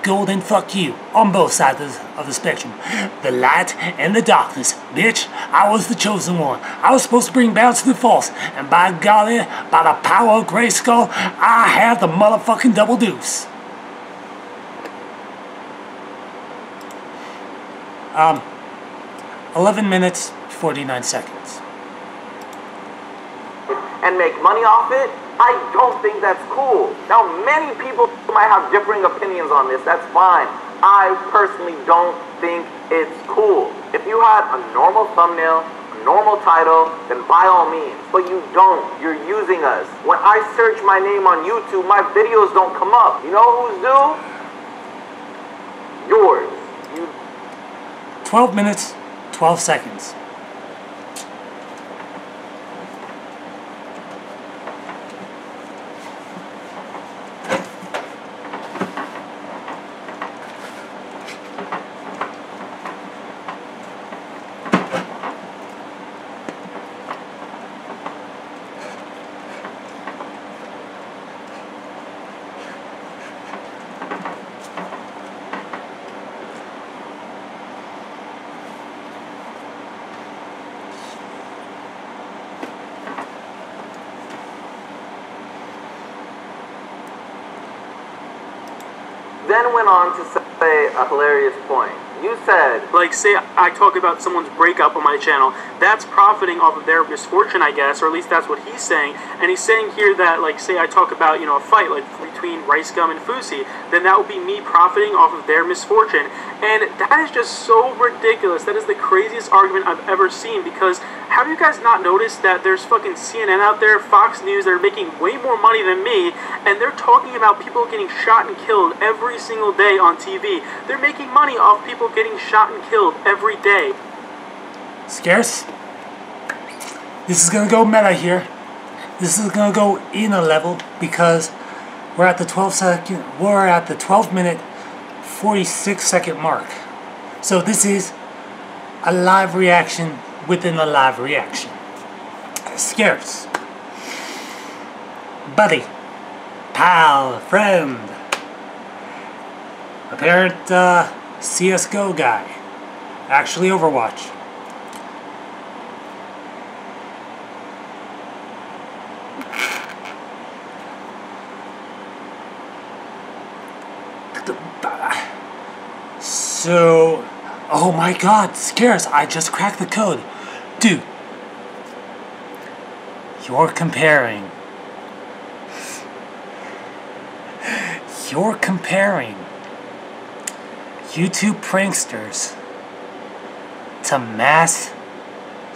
golden fuck you on both sides of the spectrum. The light and the darkness. Bitch, I was the chosen one. I was supposed to bring balance to the force, and by golly, by the power of Grayskull, I have the motherfucking double deuce. 11 minutes, 49 seconds. And make money off it? I don't think that's cool. Now, many people might have differing opinions on this. That's fine. I personally don't think it's cool. If you had a normal thumbnail, a normal title, then by all means. But you don't. You're using us. When I search my name on YouTube, my videos don't come up. You know whose do? Yours. 12 minutes, 12 seconds. then went on to say a hilarious point. You said, Like, say I talk about someone's breakup on my channel, that's profiting off of their misfortune, I guess, or at least that's what he's saying. And he's saying here that, like, say I talk about, you know, a fight, like, between Rice Gum and Fousey, then that would be me profiting off of their misfortune. And that is just so ridiculous. That is the craziest argument I've ever seen, because have you guys not noticed that there's fucking CNN out there, Fox News, that are making way more money than me, and they're talking about people getting shot and killed every single day on TV. They're making money off people getting shot and killed every day. Scarce? This is gonna go meta here. This is gonna go in a level because we're at the 12-minute 46-second mark. So this is a live reaction within a live reaction. Scarce. Buddy. Pal. Friend. Apparent CSGO guy. Actually Overwatch. So, oh my god, Scarce, I just cracked the code. Dude, you're comparing YouTube pranksters to mass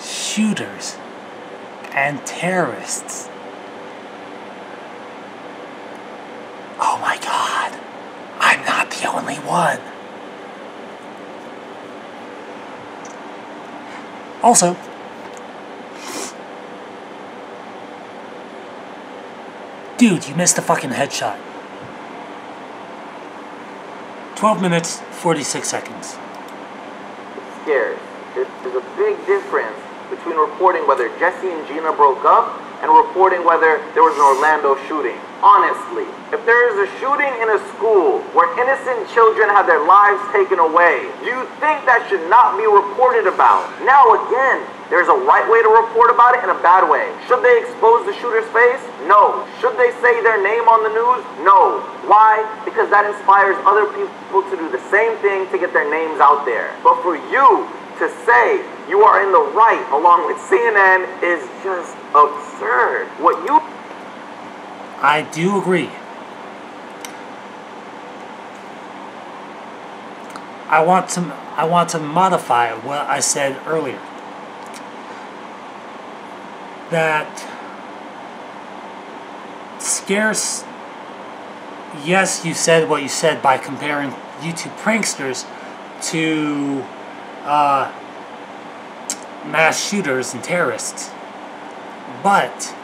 shooters and terrorists. Oh my god, I'm not the only one. Also, dude, you missed a fucking headshot. 12 minutes, 46 seconds. scared. There's a big difference between reporting whether Jesse and Gina broke up and reporting whether there was an Orlando shooting. Honestly, if there is a shooting in a school where innocent children have their lives taken away, do you think that should not be reported about? Now again, there's a right way to report about it and a bad way. Should they expose the shooter's face? No. Should they say their name on the news? No. Why? Because that inspires other people to do the same thing to get their names out there. But for you to say you are in the right along with CNN is just absurd. What you... I do agree. I want to modify what I said earlier. That Scarce, yes, you said what you said by comparing YouTube pranksters to mass shooters and terrorists, but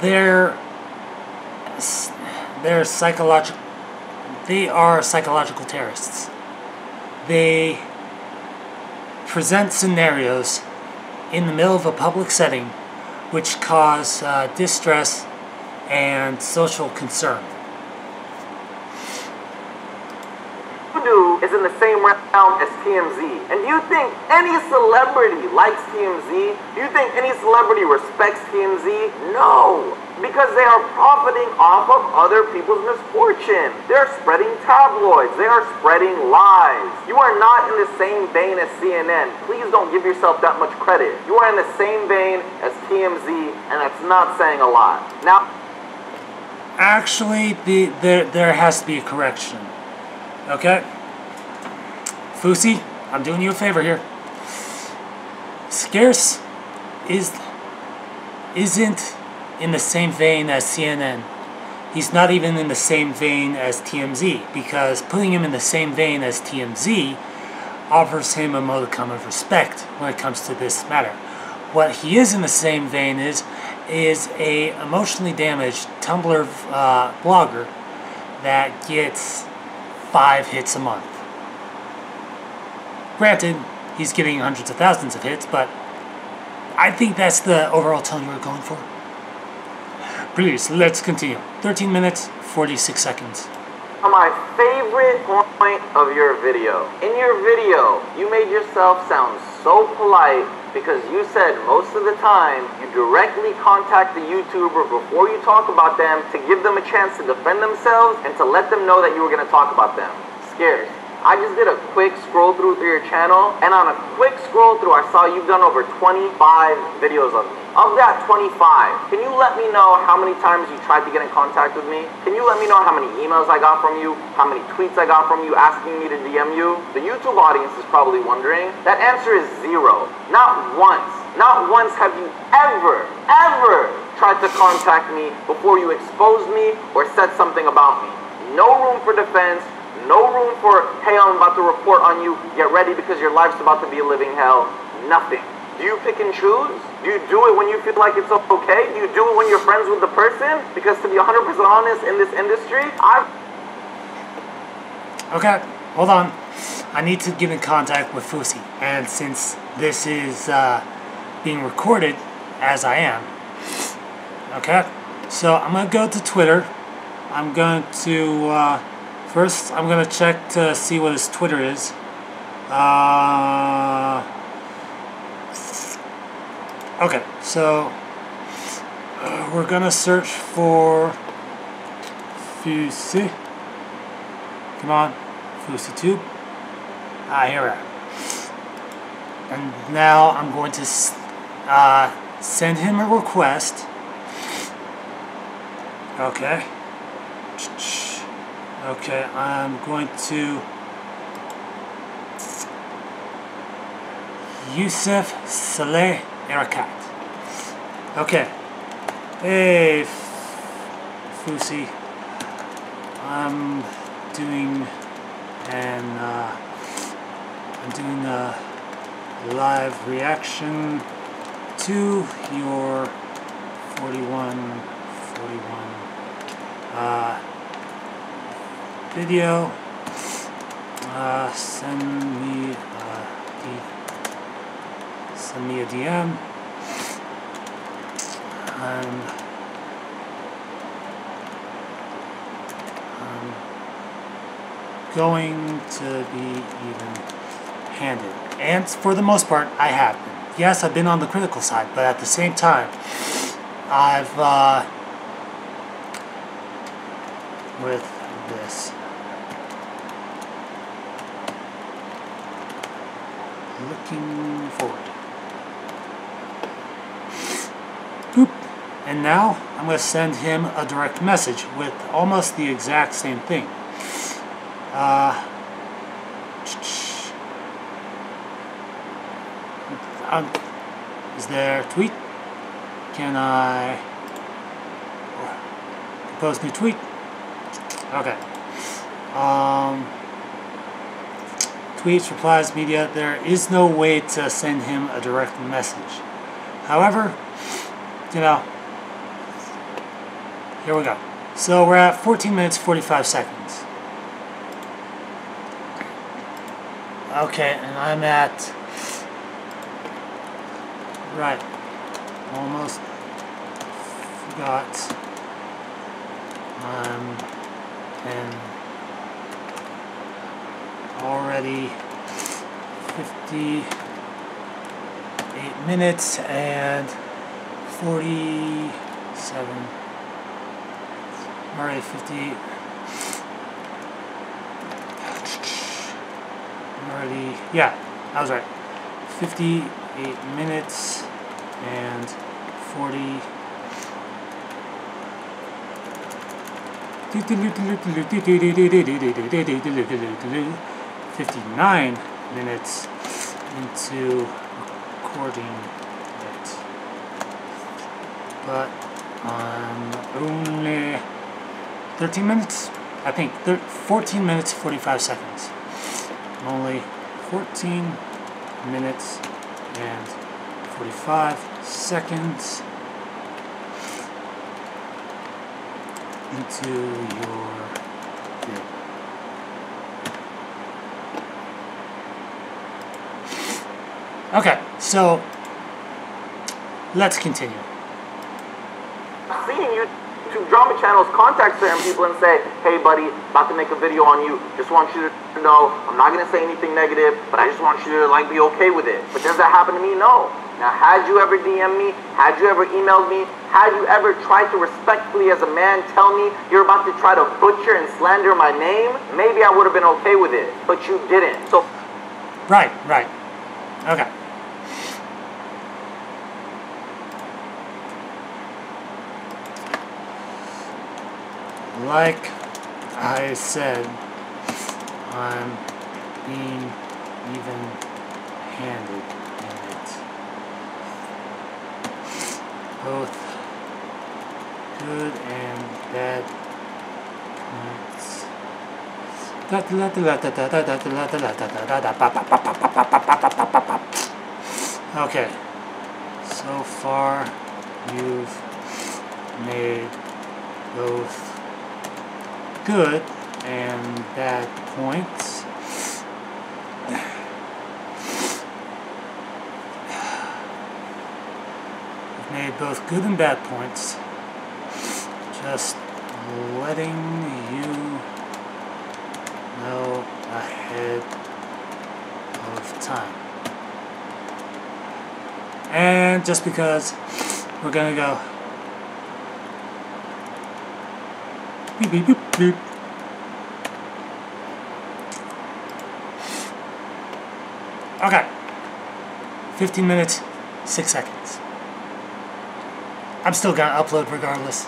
they're psychological. They are psychological terrorists. They present scenarios in the middle of a public setting which cause distress and social concern. do is in the same realm as TMZ. And do you think any celebrity likes TMZ? Do you think any celebrity respects TMZ? No. Because they are profiting off of other people's misfortune. They're spreading tabloids. They are spreading lies. You are not in the same vein as CNN. Please don't give yourself that much credit. You are in the same vein as TMZ, and that's not saying a lot. Now, actually, there has to be a correction. Okay? Fousey, I'm doing you a favor here. Scarce isn't in the same vein as CNN. He's not even in the same vein as TMZ, because putting him in the same vein as TMZ offers him a modicum of respect when it comes to this matter. What he is in the same vein is a emotionally damaged Tumblr blogger that gets 5 hits a month. Granted, he's getting hundreds of thousands of hits, but I think that's the overall tone you were going for. Please, let's continue. 13 minutes, 46 seconds. My favorite point of your video. In your video, you made yourself sound so polite because you said most of the time you directly contact the YouTuber before you talk about them to give them a chance to defend themselves and to let them know that you were going to talk about them. Scarce. I just did a quick scroll through your channel, and on a quick scroll through, I saw you've done over 25 videos of me. Of that 25, can you let me know how many times you tried to get in contact with me? Can you let me know how many emails I got from you, how many tweets I got from you asking me to DM you? The YouTube audience is probably wondering. That answer is 0. Not once. Not once have you ever tried to contact me before you exposed me or said something about me. No room for defense. No room for, hey, I'm about to report on you, get ready because your life's about to be a living hell. Nothing. Do you pick and choose? Do you do it when you feel like it's okay? Do you do it when you're friends with the person? Because to be 100% honest, in this industry, Okay, hold on. I need to get in contact with Fousey. And since this is being recorded, as I am, okay? So I'm going to go to Twitter. I'm going to... First, I'm going to check to see what his Twitter is. Okay, so we're going to search for Fousey. Come on, FouseyTube. Here we are. And now I'm going to send him a request. Okay. Okay, I'm going to Yusuf Saleh Erakat. Okay. Hey, Fousey. I'm doing a live reaction to your 41 video. Send me a DM. I'm going to be even-handed, and for the most part, I have been. Yes, I've been on the critical side, but at the same time, I've with this. Looking forward. Boop. And now I'm going to send him a direct message with almost the exact same thing. Is there a tweet? Can I post new tweet? Okay. Tweets, replies, media. There is no way to send him a direct message. However, you know, here we go. So we're at 14 minutes, 45 seconds. Okay, and I'm at, right, almost forgot. And already 58 minutes and 47, already 58, already, yeah, I was right, 58 minutes and 59 minutes into recording it, but only 13 minutes, I think 14 minutes 45 seconds. Only 14 minutes and 45 seconds into your video. Okay, so let's continue. Seeing you YouTube drama channels contact certain people and say, hey buddy, about to make a video on you, just want you to know, I'm not gonna say anything negative, but I just want you to like be okay with it. But does that happen to me? No. Now, had you ever DM'd me, had you ever emailed me, had you ever tried to respectfully as a man tell me you're about to try to butcher and slander my name, maybe I would have been okay with it, but you didn't. So Right. Okay. Like I said, I'm being even-handed in it. Both good and bad points. Okay. So far, you've made both good and bad points. You've made both good and bad points. Just letting you know ahead of time. And just because we're gonna go beep beep beep beep. Okay. 15 minutes, 6 seconds. I'm still gonna upload regardless.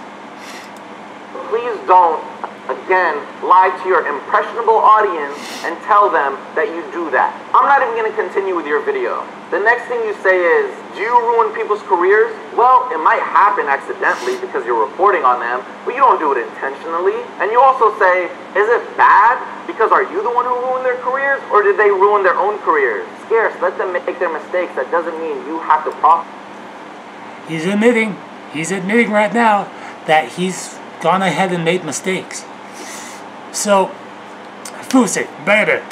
please don't, again, lie to your impressionable audience and tell them that you do that. I'm not even going to continue with your video. The next thing you say is, do you ruin people's careers? Well, it might happen accidentally because you're reporting on them, but you don't do it intentionally. And you also say, is it bad because are you the one who ruined their careers, or did they ruin their own careers? Scarce, let them make their mistakes. That doesn't mean you have to profit. He's admitting right now that he's gone ahead and made mistakes. So, Fousey, baby,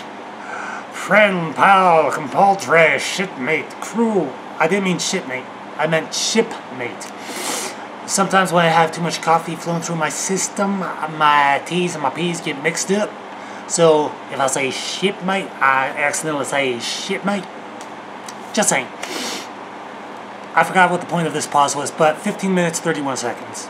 friend, pal, compadre, shipmate, crew. I didn't mean shipmate. I meant shipmate. Sometimes when I have too much coffee flowing through my system, my T's and my P's get mixed up. So, if I say shipmate, I accidentally say shipmate. Just saying. I forgot what the point of this pause was, but 15 minutes, 31 seconds.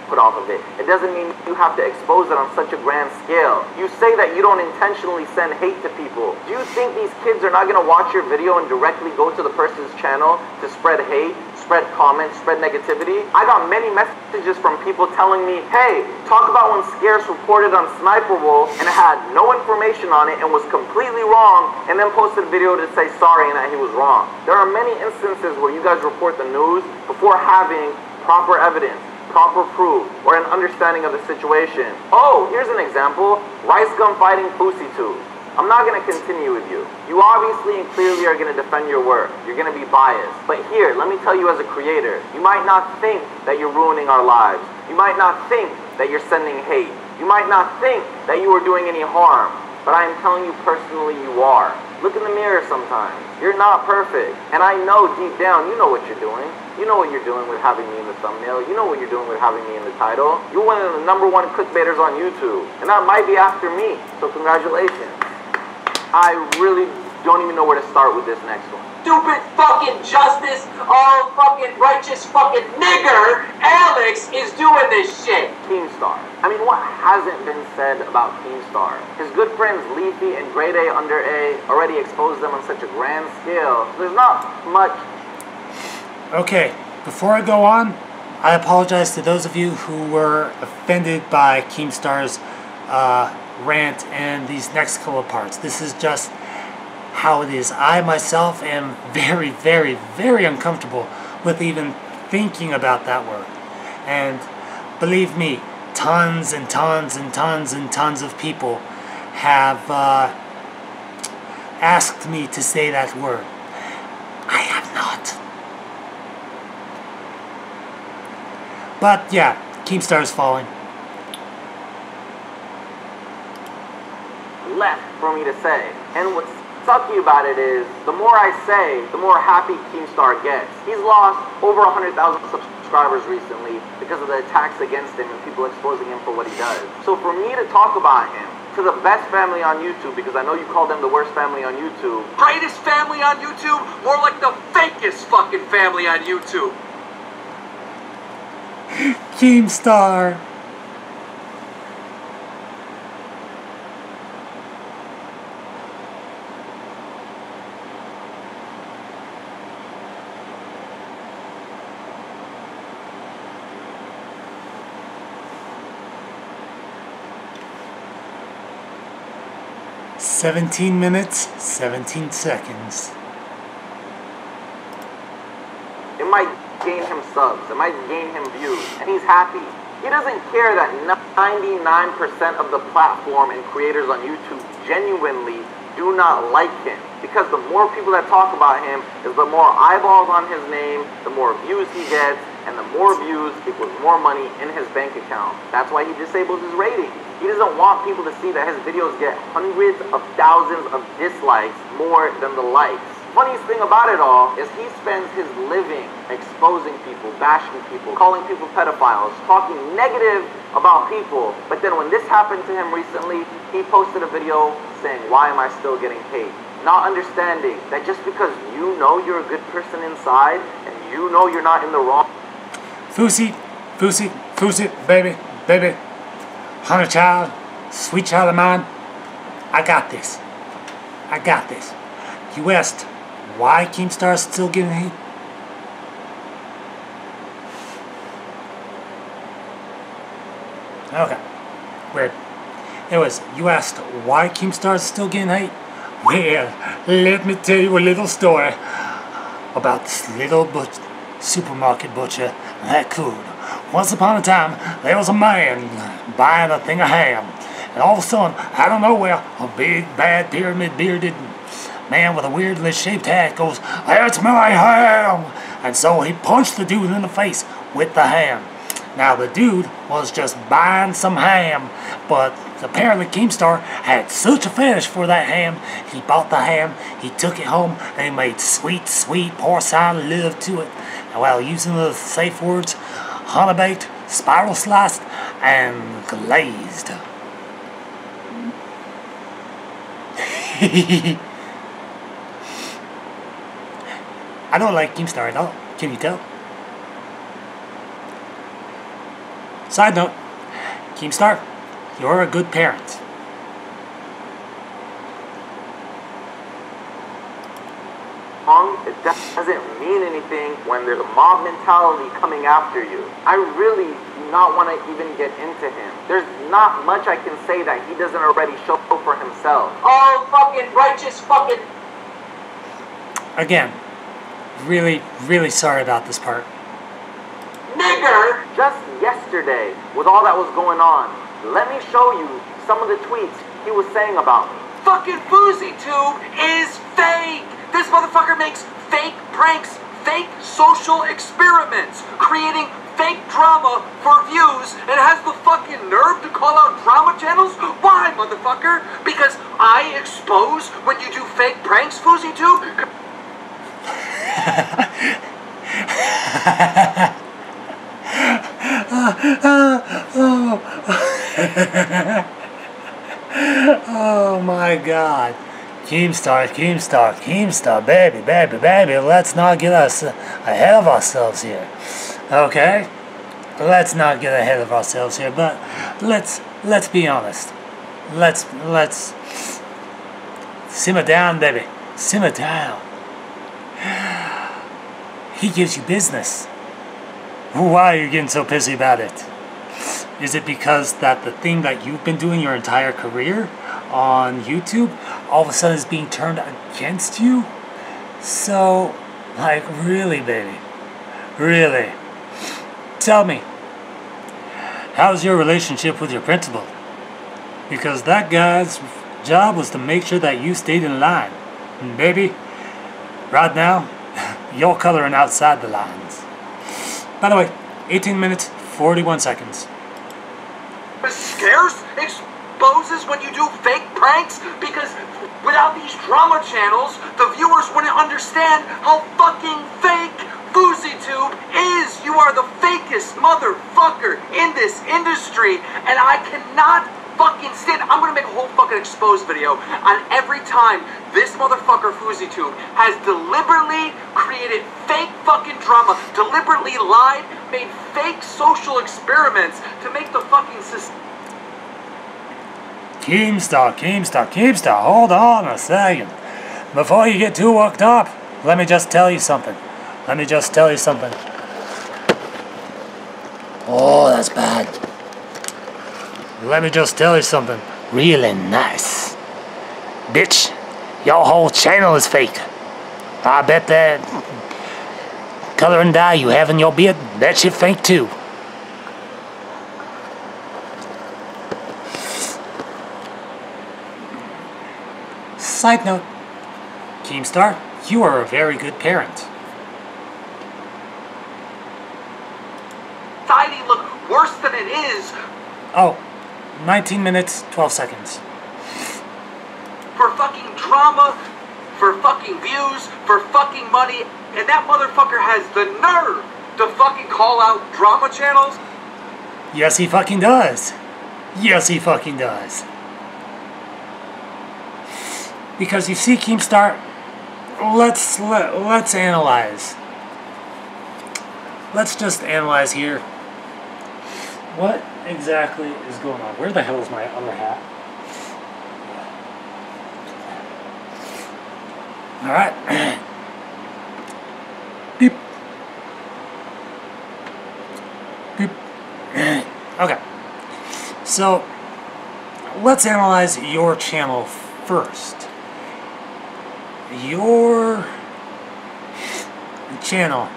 Put off of it. It doesn't mean you have to expose it on such a grand scale. You say that you don't intentionally send hate to people. Do you think these kids are not going to watch your video and directly go to the person's channel to spread hate, spread comments, spread negativity? I got many messages from people telling me, hey, talk about when Scarce reported on Sniper Wolf and had no information on it and was completely wrong, and then posted a video to say sorry and that he was wrong. There are many instances where you guys report the news before having proper evidence, proper proof, or an understanding of the situation. Oh, here's an example. Rice Gum fighting FouseyTUBE's. I'm not going to continue with you. You obviously and clearly are going to defend your work. You're going to be biased. But here, let me tell you as a creator, you might not think that you're ruining our lives. You might not think that you're sending hate. You might not think that you are doing any harm. But I am telling you personally, you are. Look in the mirror sometimes. You're not perfect. And I know deep down, you know what you're doing. You know what you're doing with having me in the thumbnail. You know what you're doing with having me in the title. You're one of the #1 clickbaiters on YouTube. And that might be after me. So congratulations. I really don't even know where to start with this next one. Stupid fucking justice, all fucking righteous fucking nigger, Alex is doing this shit. Keemstar. I mean, what hasn't been said about Keemstar? His good friends Leafy and Grade A Under A already exposed them on such a grand scale. There's not much. Okay, before I go on, I apologize to those of you who were offended by Keemstar's rant and these next couple of parts. This is just how it is. I myself am very, very, very uncomfortable with even thinking about that word. And believe me, tons and tons and tons and tons of people have asked me to say that word. I have not. But yeah, Keemstar is falling. Left for me to say. And what's Sucky about it is, the more I say, the more happy Keemstar gets. He's lost over 100,000 subscribers recently because of the attacks against him and people exposing him for what he does. So for me to talk about him to the best family on YouTube, because I know you call them the worst family on YouTube. Greatest family on YouTube? More like the fakest fucking family on YouTube. Keemstar. "17 minutes, 17 seconds. It might gain him subs, it might gain him views, and he's happy. He doesn't care that 99% of the platform and creators on YouTube genuinely do not like him. Because the more people that talk about him is the more eyeballs on his name, the more views he gets, and the more views equals more money in his bank account. That's why he disables his ratings. He doesn't want people to see that his videos get hundreds of thousands of dislikes more than the likes. Funniest thing about it all is he spends his living exposing people, bashing people, calling people pedophiles, talking negative about people. But then when this happened to him recently, he posted a video saying, "Why am I still getting paid?" Not understanding that just because you know you're a good person inside and you know you're not in the wrong. Fousey, Fousey, Fousey, baby, baby. Honey child, sweet child of mine. I got this. I got this. You asked why Keemstar is still getting hate? Okay. Weird. Anyways, you asked why Keemstar is still getting hate? Well, let me tell you a little story about this little supermarket butcher that could. Once upon a time, there was a man buying a thing of ham. And all of a sudden, out of nowhere, a big, bad, pyramid-bearded man with a weirdly shaped hat goes, "That's my ham!" And so he punched the dude in the face with the ham. Now, the dude was just buying some ham, but apparently Keemstar had such a fetish for that ham, he bought the ham, he took it home, and he made sweet, sweet porcine love to it. And while using the safe words, honey baked, spiral sliced, and glazed. I don't like Keemstar at all. Can you tell? Side note, Keemstar, you're a good parent. It doesn't mean anything when there's a mob mentality coming after you. I really do not want to even get into him. There's not much I can say that he doesn't already show for himself. Oh, fucking righteous fucking... Again, really, really sorry about this part. Nigger! Just yesterday, with all that was going on, let me show you some of the tweets he was saying about me. Fucking FouseyTube is fake! This motherfucker makes fake pranks, fake social experiments, creating fake drama for views, and has the fucking nerve to call out drama channels? Why, motherfucker? Because I expose when you do fake pranks, FouseyTube? Oh my God. Keemstar, Keemstar, Keemstar, baby, baby, baby, let's not get us ahead of ourselves here. Okay? Let's not get ahead of ourselves here, but let's be honest. Let's simmer down, baby. Simmer down. He gives you business. Why are you getting so pissy about it? Is it because that the thing that you've been doing your entire career on YouTube all of a sudden is being turned against you? So, like, really, baby? Really? Tell me, how's your relationship with your principal? Because that guy's job was to make sure that you stayed in line. And baby, right now, you're coloring outside the lines. By the way, 18 minutes, 41 seconds. Scarce exposes when you do fake pranks? Because Without these drama channels, the viewers wouldn't understand how fucking fake FouseyTube is. You are the fakest motherfucker in this industry, and I cannot fucking stand. I'm gonna make a whole fucking exposed video on every time this motherfucker FouseyTube has deliberately created fake fucking drama, deliberately lied, made fake social experiments to make the fucking system. Keemstar, hold on a second. Before you get too worked up, let me just tell you something. Oh, that's bad. Let me just tell you something really nice. Bitch, your whole channel is fake. I bet that color and dye you have in your beard, that shit fake too. Side note, Keemstar, you are a very good parent. Society look worse than it is. Oh, 19 minutes, 12 seconds. For fucking drama, for fucking views, for fucking money, and that motherfucker has the nerve to fucking call out drama channels. Yes, he fucking does. Yes, he fucking does. Because you see, Keemstar, let's analyze. Let's just analyze here. What exactly is going on? Where the hell is my other hat? All right. Beep. Beep. Okay. So let's analyze your channel first. Your channel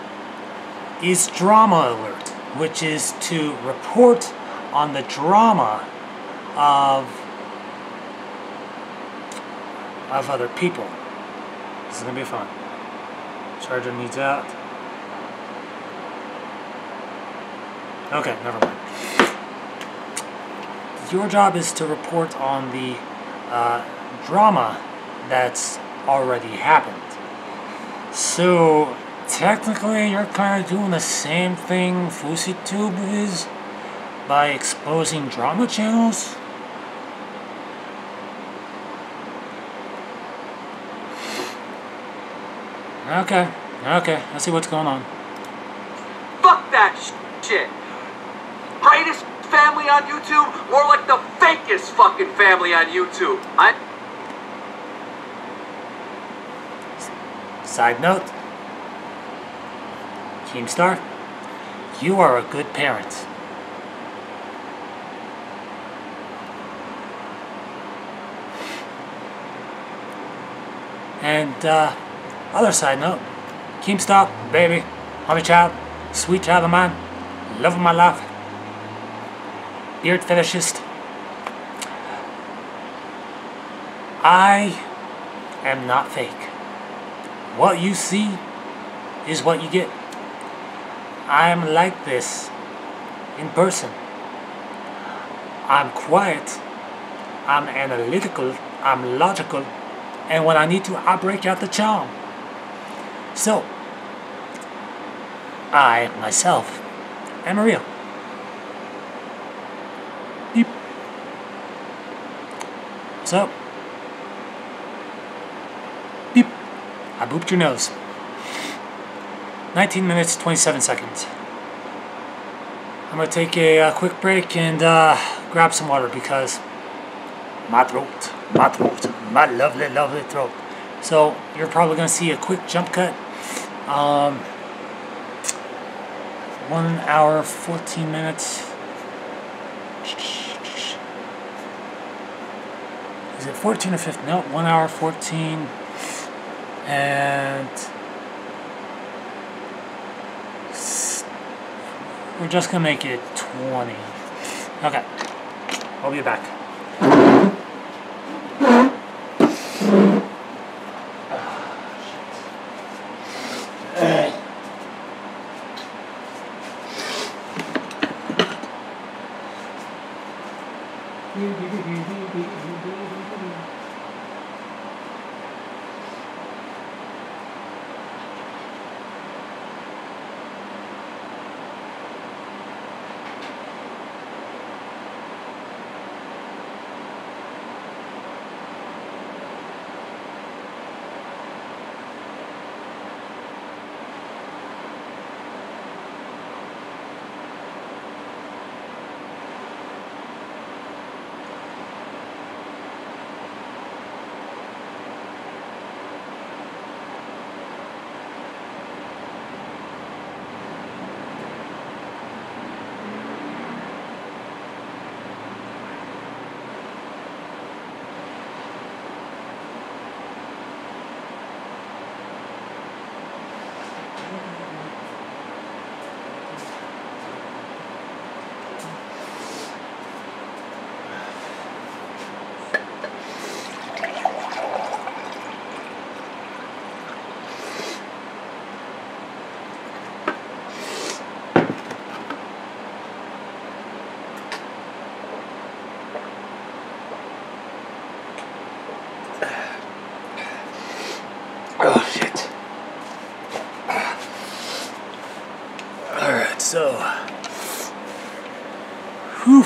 is Drama Alert, which is to report on the drama of other people. This is gonna be fun. Charger needs out. Okay, never mind. Your job is to report on the drama that's already happened. So technically you're kind of doing the same thing FouseyTube is by exposing drama channels. Okay, I see what's going on. Fuck that shit. Greatest family on YouTube, more like the fakest fucking family on YouTube. Side note, Keemstar, you are a good parent. And other side note, Keemstar, baby, honey child, sweet child of mine, love of my life, beard fetishist. I am not fake. What you see is what you get. I'm like this in person. I'm quiet, I'm analytical, I'm logical, and when I need to, I break out the charm. So, I, myself, am real. Beep. So, beep. I booped your nose. 19 minutes, 27 seconds. I'm going to take a quick break and grab some water because my throat, my lovely, lovely throat. So you're probably going to see a quick jump cut. 1 hour, 14 minutes. Is it 14 or 15? No, 1 hour, 14. And we're just going to make it 20. Okay. I'll be back. Whew.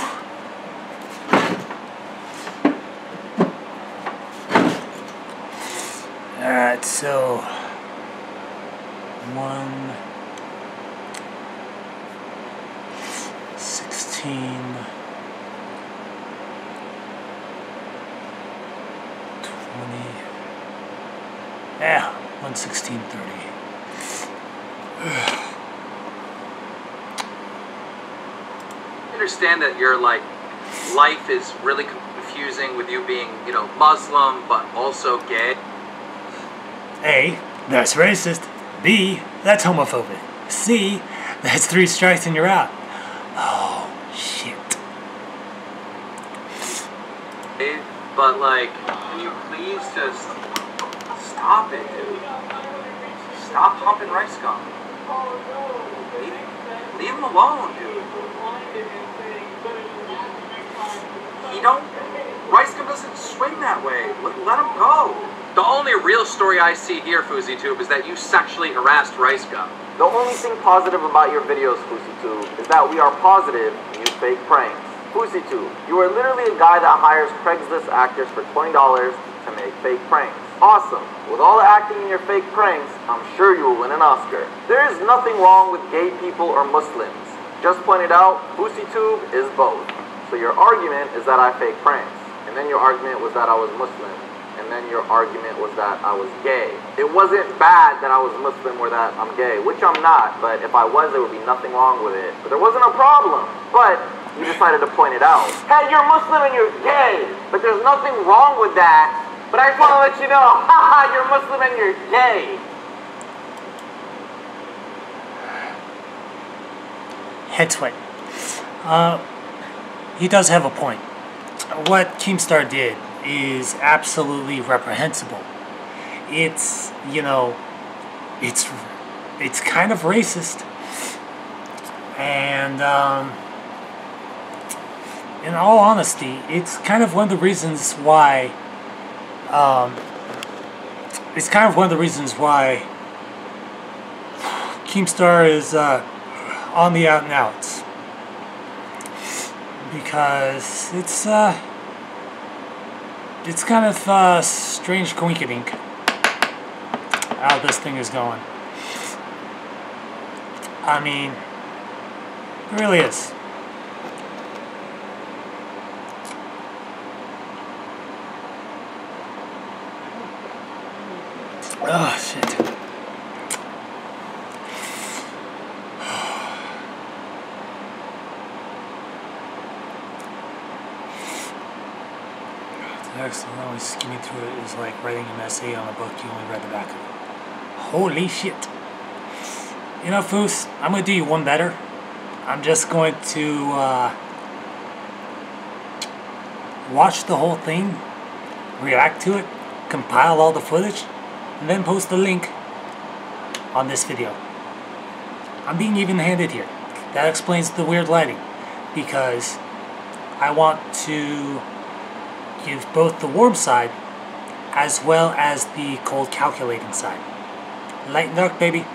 Alright, so 116 20 yeah, 116.30. I understand that your like life is really confusing with you being, you know, Muslim but also gay. A, that's racist. B, that's homophobic. C, that's 3 strikes and you're out. Oh, shit. But like, can you please just stop it, dude? Stop pumping rice gum. Leave him alone, dude. He don't. Rice gum doesn't swing that way. Let him go. The only real story I see here, FouseyTube, is that you sexually harassed Rice Gum. The only thing positive about your videos, FouseyTube, is that we are positive and use fake pranks. FouseyTube, you are literally a guy that hires Craigslist actors for $20 to make fake pranks. Awesome. With all the acting in your fake pranks, I'm sure you will win an Oscar. There is nothing wrong with gay people or Muslims. Just pointed out, FouseyTube is both. So your argument is that I fake pranks. And then your argument was that I was Muslim. And then your argument was that I was gay. It wasn't bad that I was Muslim or that I'm gay, which I'm not, but if I was, there would be nothing wrong with it. But there wasn't a problem. But you decided to point it out. Hey, you're Muslim and you're gay, but there's nothing wrong with that. But I just want to let you know, haha, you're Muslim and you're gay. Head sweat. He does have a point. What Keemstar did is absolutely reprehensible. It's, you know, it's kind of racist. And in all honesty, it's kind of one of the reasons why Keemstar is on the out and outs, because it's kind of strange coinkydink how this thing is going. I mean, it really is. Oh, shit. Excellent. Always skimming through it is like writing an essay on a book you only read the back of. Holy shit. You know, Foos, I'm going to do you one better. I'm just going to watch the whole thing, react to it, compile all the footage, and then post the link on this video. I'm being even-handed here. That explains the weird lighting, because I want to give both the warm side as well as the cold calculating side. Light and dark, baby.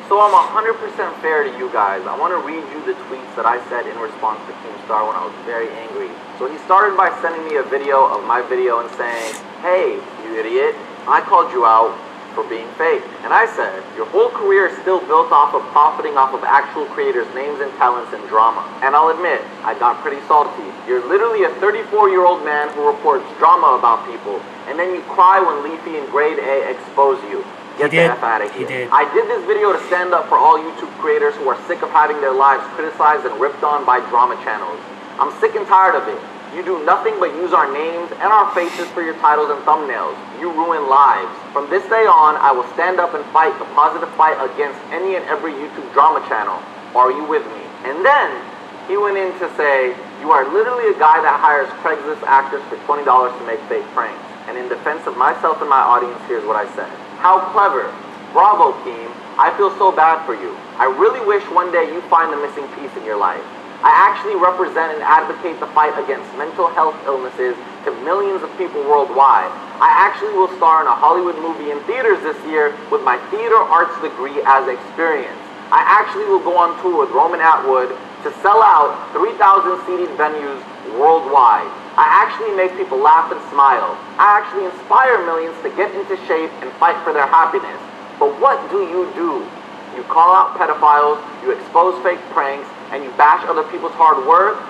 So I'm 100% fair to you guys. I want to read you the tweets that I said in response to Keemstar when I was very angry. So he started by sending me a video of my video and saying, "Hey, you idiot, I called you out for being fake." And I said, "Your whole career is still built off of profiting off of actual creators' names and talents and drama." And I'll admit, I got pretty salty. You're literally a 34-year-old man who reports drama about people, and then you cry when Leafy and Grade A expose you. Get the F out of here. I did this video to stand up for all YouTube creators who are sick of having their lives criticized and ripped on by drama channels. I'm sick and tired of it. You do nothing but use our names and our faces for your titles and thumbnails. You ruin lives. From this day on, I will stand up and fight the positive fight against any and every YouTube drama channel. Are you with me? And then he went in to say, "You are literally a guy that hires Craigslist actors for $20 to make fake pranks." And in defense of myself and my audience, here's what I said. "How clever. Bravo, Keem. I feel so bad for you. I really wish one day you find the missing piece in your life. I actually represent and advocate the fight against mental health illnesses to millions of people worldwide. I actually will star in a Hollywood movie in theaters this year with my theater arts degree as experience. I actually will go on tour with Roman Atwood to sell out 3,000 seated venues worldwide. I actually make people laugh and smile. I actually inspire millions to get into shape and fight for their happiness. But what do? You call out pedophiles, you expose fake pranks, and you bash other people's hard work.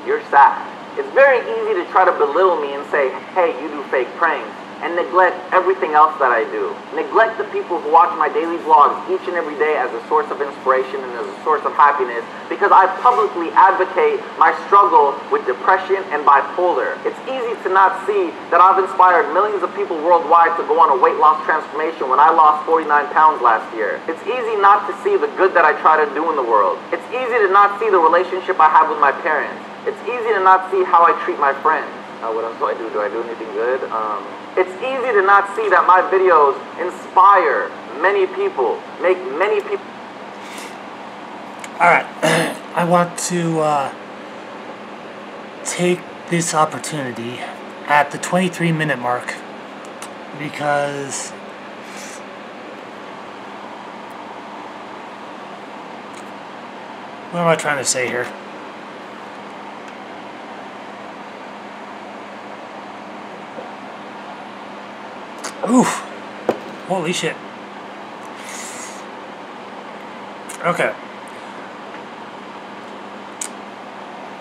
You're sad. It's very easy to try to belittle me and say, hey, you do fake pranks, and neglect everything else that I do. Neglect the people who watch my daily vlogs each and every day as a source of inspiration and as a source of happiness, because I publicly advocate my struggle with depression and bipolar. It's easy to not see that I've inspired millions of people worldwide to go on a weight loss transformation when I lost 49 pounds last year. It's easy not to see the good that I try to do in the world. It's easy to not see the relationship I have with my parents. It's easy to not see how I treat my friends. What else do I do? Do I do anything good? It's easy to not see that my videos inspire many people, make many people. Alright, I want to take this opportunity at the 23-minute mark because what am I trying to say here? Oof. Holy shit. Okay.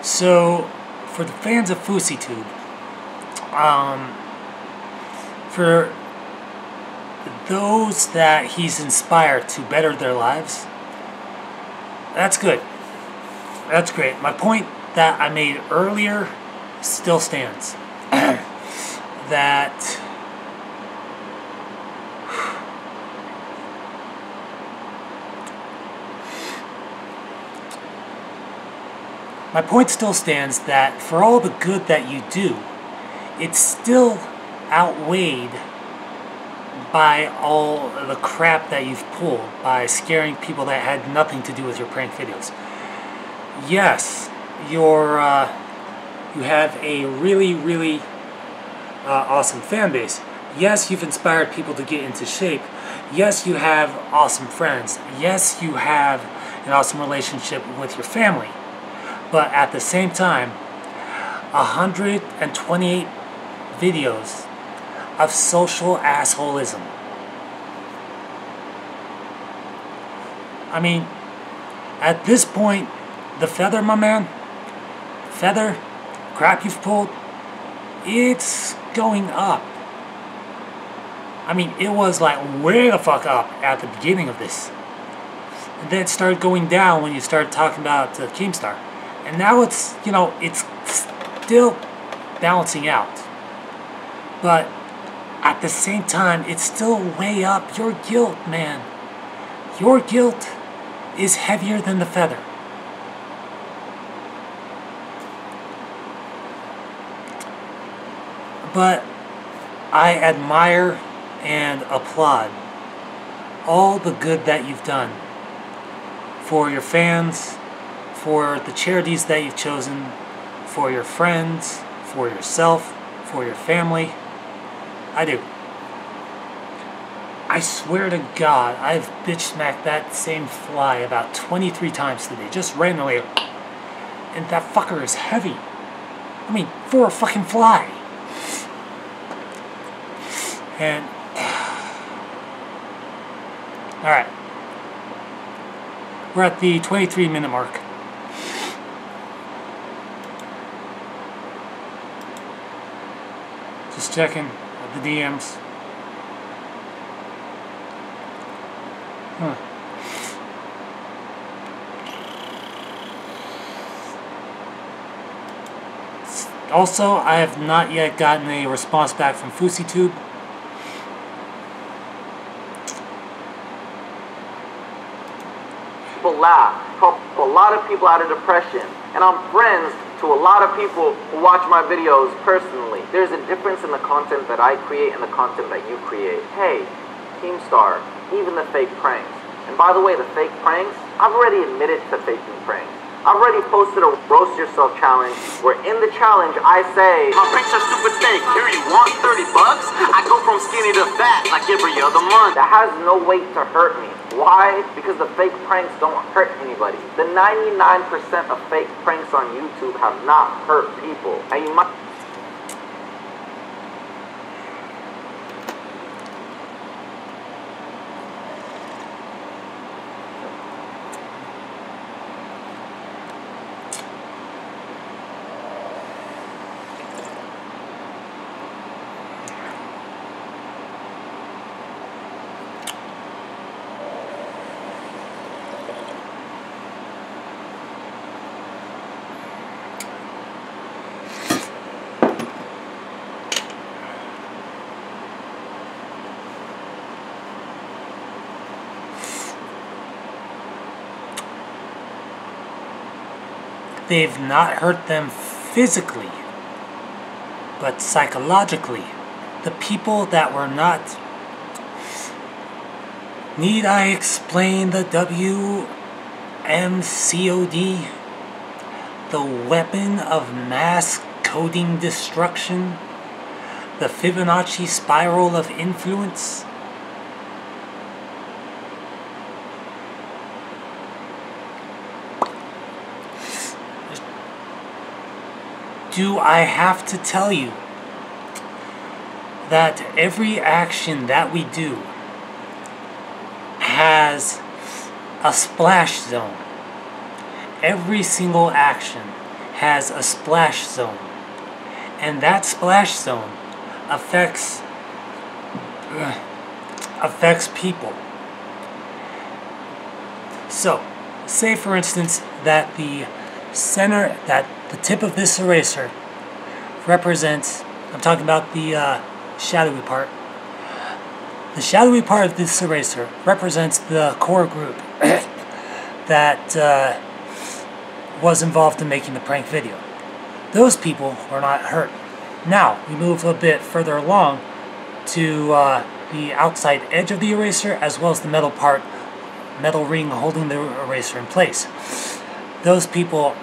So, for the fans of FouseyTUBE, for those that he's inspired to better their lives, that's good. That's great. My point that I made earlier still stands. That my point still stands that for all the good that you do, it's still outweighed by all the crap that you've pulled by scaring people that had nothing to do with your prank videos. Yes, you have a really awesome fan base. Yes, you've inspired people to get into shape. Yes, you have awesome friends. Yes, you have an awesome relationship with your family. But at the same time, 128 videos of social assholism. I mean, at this point, the feather, my man, feather, crap you've pulled, it's going up. I mean, it was like way the fuck up at the beginning of this. And then it started going down when you started talking about Keemstar. And now it's, you know, it's still balancing out. But at the same time, it's still way up. Your guilt, man. Your guilt is heavier than the feather. But I admire and applaud all the good that you've done for your fans, for the charities that you've chosen, for your friends, for yourself, for your family. I do. I swear to God, I've bitch smacked that same fly about 23 times today, just randomly. And that fucker is heavy. I mean, for a fucking fly. And alright. We're at the 23-minute mark. Just checking the DMs. Also, I have not yet gotten a response back from FouseyTUBE. People laugh, help a lot of people out of depression, and I'm friends to a lot of people who watch my videos personally. There's a difference in the content that I create and the content that you create. Hey, Keemstar, even the fake pranks. And by the way, the fake pranks, I've already admitted to faking pranks. I've already posted a roast yourself challenge where in the challenge I say, my pranks are stupid fake. Here you want $30? I go from skinny to fat like every other month. that has no weight to hurt me. Why? Because the fake pranks don't hurt anybody. The 99% of fake pranks on YouTube have not hurt people. And you might... They've not hurt them physically, but psychologically. The people that were not... Need I explain the WMCOD? The weapon of mass coding destruction? The Fibonacci spiral of influence? Do I have to tell you that every action that we do has a splash zone? Every single action has a splash zone. And that splash zone affects people. So, say for instance that the center, that the tip of this eraser represents, I'm talking about the shadowy part. The shadowy part of this eraser represents the core group that was involved in making the prank video. Those people were not hurt. Now, we move a bit further along to the outside edge of the eraser, as well as the metal part, metal ring holding the eraser in place. Those people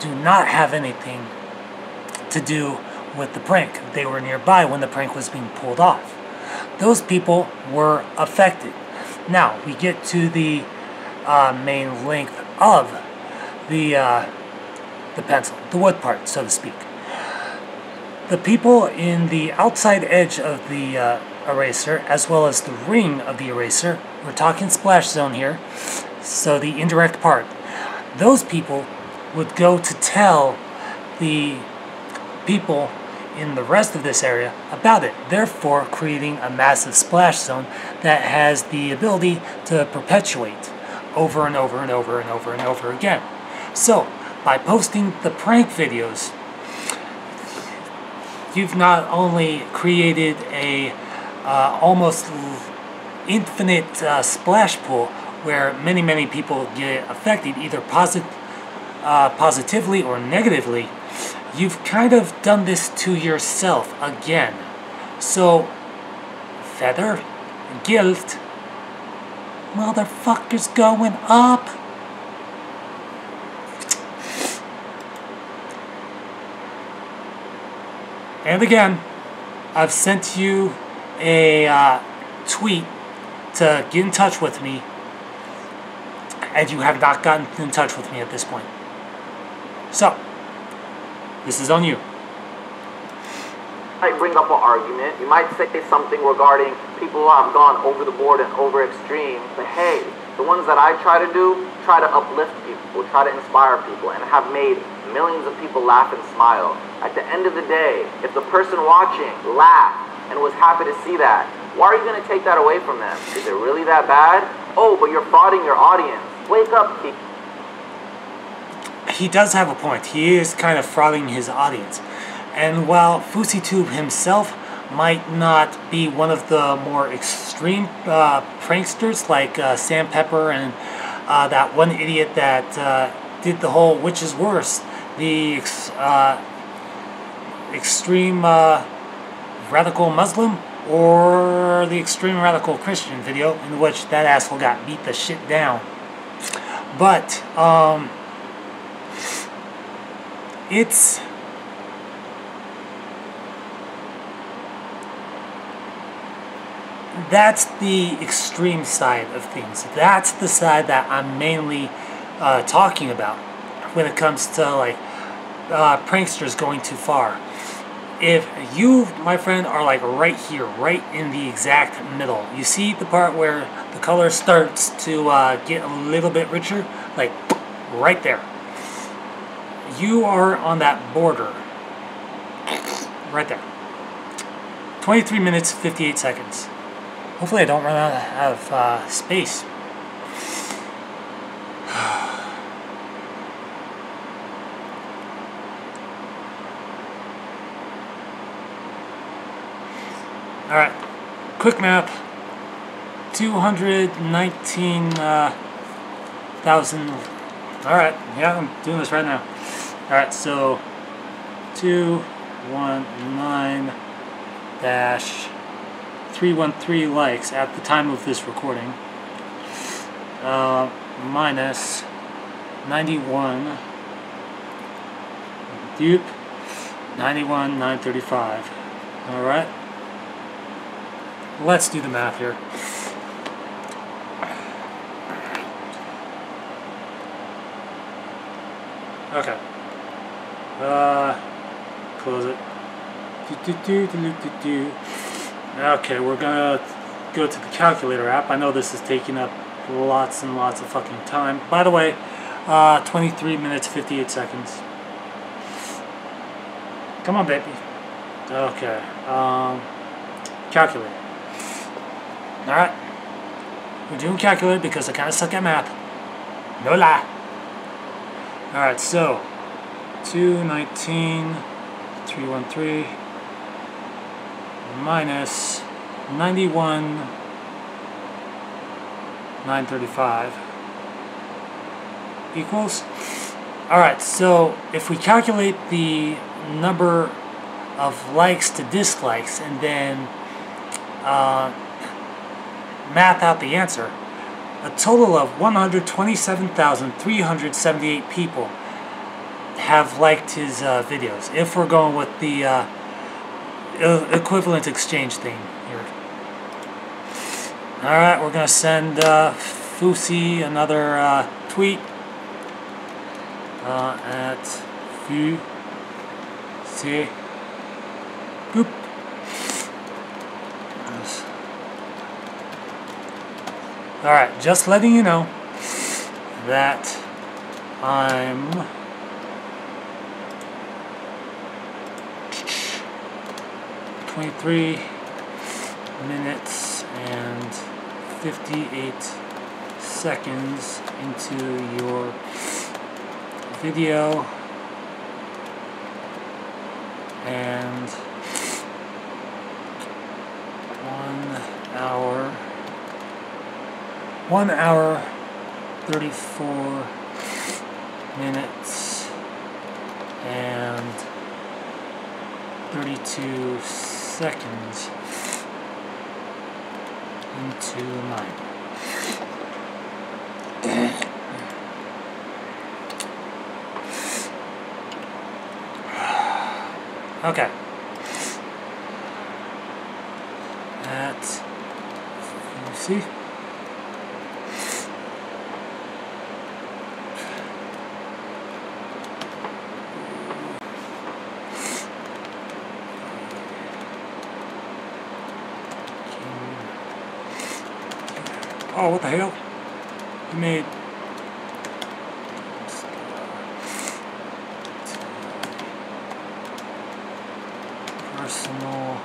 do not have anything to do with the prank. They were nearby when the prank was being pulled off. Those people were affected. Now, we get to the main length of the pencil, the wood part, so to speak. The people in the outside edge of the eraser, as well as the ring of the eraser, we're talking splash zone here, so the indirect part, those people would go to tell the people in the rest of this area about it, therefore creating a massive splash zone that has the ability to perpetuate over and over and over and over and over again. So, by posting the prank videos, you've not only created a almost infinite splash pool where many people get affected, either positively or negatively, you've kind of done this to yourself again. So, feather, guilt, motherfuckers going up. And again, I've sent you a tweet to get in touch with me, and you have not gotten in touch with me at this point. So, this is on you. You might bring up an argument. You might say something regarding people who have gone over the board and over extreme. But hey, the ones that I try to do, try to uplift people, try to inspire people, and have made millions of people laugh and smile. At the end of the day, if the person watching laughed and was happy to see that, why are you going to take that away from them? Is it really that bad? Oh, but you're frauding your audience. Wake up, Keith. He does have a point. He is kind of frauding his audience. And while FouseyTUBE himself might not be one of the more extreme pranksters like Sam Pepper and that one idiot that did the whole which is worse, the extreme radical Muslim or the extreme radical Christian video in which that asshole got beat the shit down. But that's the extreme side of things. That's the side that I'm mainly talking about when it comes to like pranksters going too far. If you, my friend, are like right here, right in the exact middle, you see the part where the color starts to get a little bit richer, like right there. You are on that border, right there. 23 minutes, 58 seconds. Hopefully I don't run out of space. Alright, quick map. 219,000. Alright, yeah, I'm doing this right now. Alright, so 219-313 likes at the time of this recording. Minus 91. Dupe 91,935. Alright. Let's do the math here. Okay. Close it. Okay, we're gonna go to the calculator app. I know this is taking up lots and lots of fucking time. By the way, 23 minutes, 58 seconds. Come on, baby. Okay. Calculator. Alright. We're doing calculator because I kind of suck at math. No lie. Alright, so 219,313 minus 91,935 equals. Alright, so if we calculate the number of likes to dislikes and then math out the answer, a total of 127,378 people have liked his videos, if we're going with the equivalent exchange thing here. Alright, we're going to send Fousey another tweet at Fousey. Boop. Alright, just letting you know that I'm 23 minutes and 58 seconds into your video, and 1 hour 34 minutes and 32 seconds into mine. Okay. You see? Oh, what the hell? You made... Personal...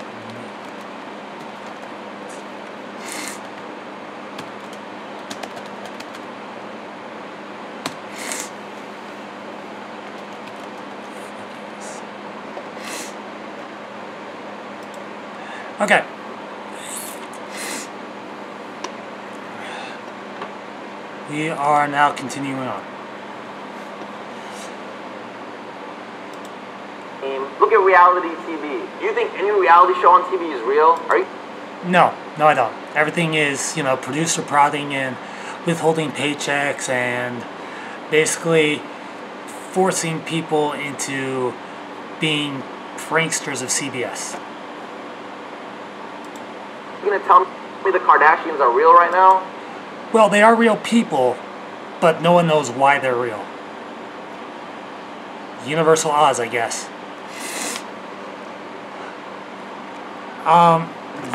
Okay. We are now continuing on. Look at reality TV. Do you think any reality show on TV is real? Are you? No, I don't. Everything is, you know, producer prodding and withholding paychecks and basically forcing people into being pranksters of CBS. You gonna tell me the Kardashians are real right now? Well, they are real people, but no one knows why they're real. Universal Oz, I guess.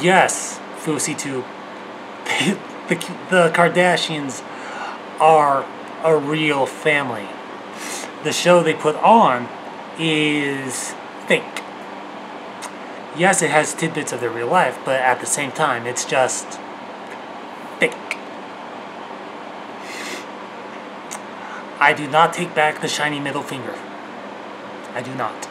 Yes, FouseyTube. The Kardashians are a real family. The show they put on is fake. Yes, it has tidbits of their real life, but at the same time, it's just fake. I do not take back the shiny middle finger. I do not.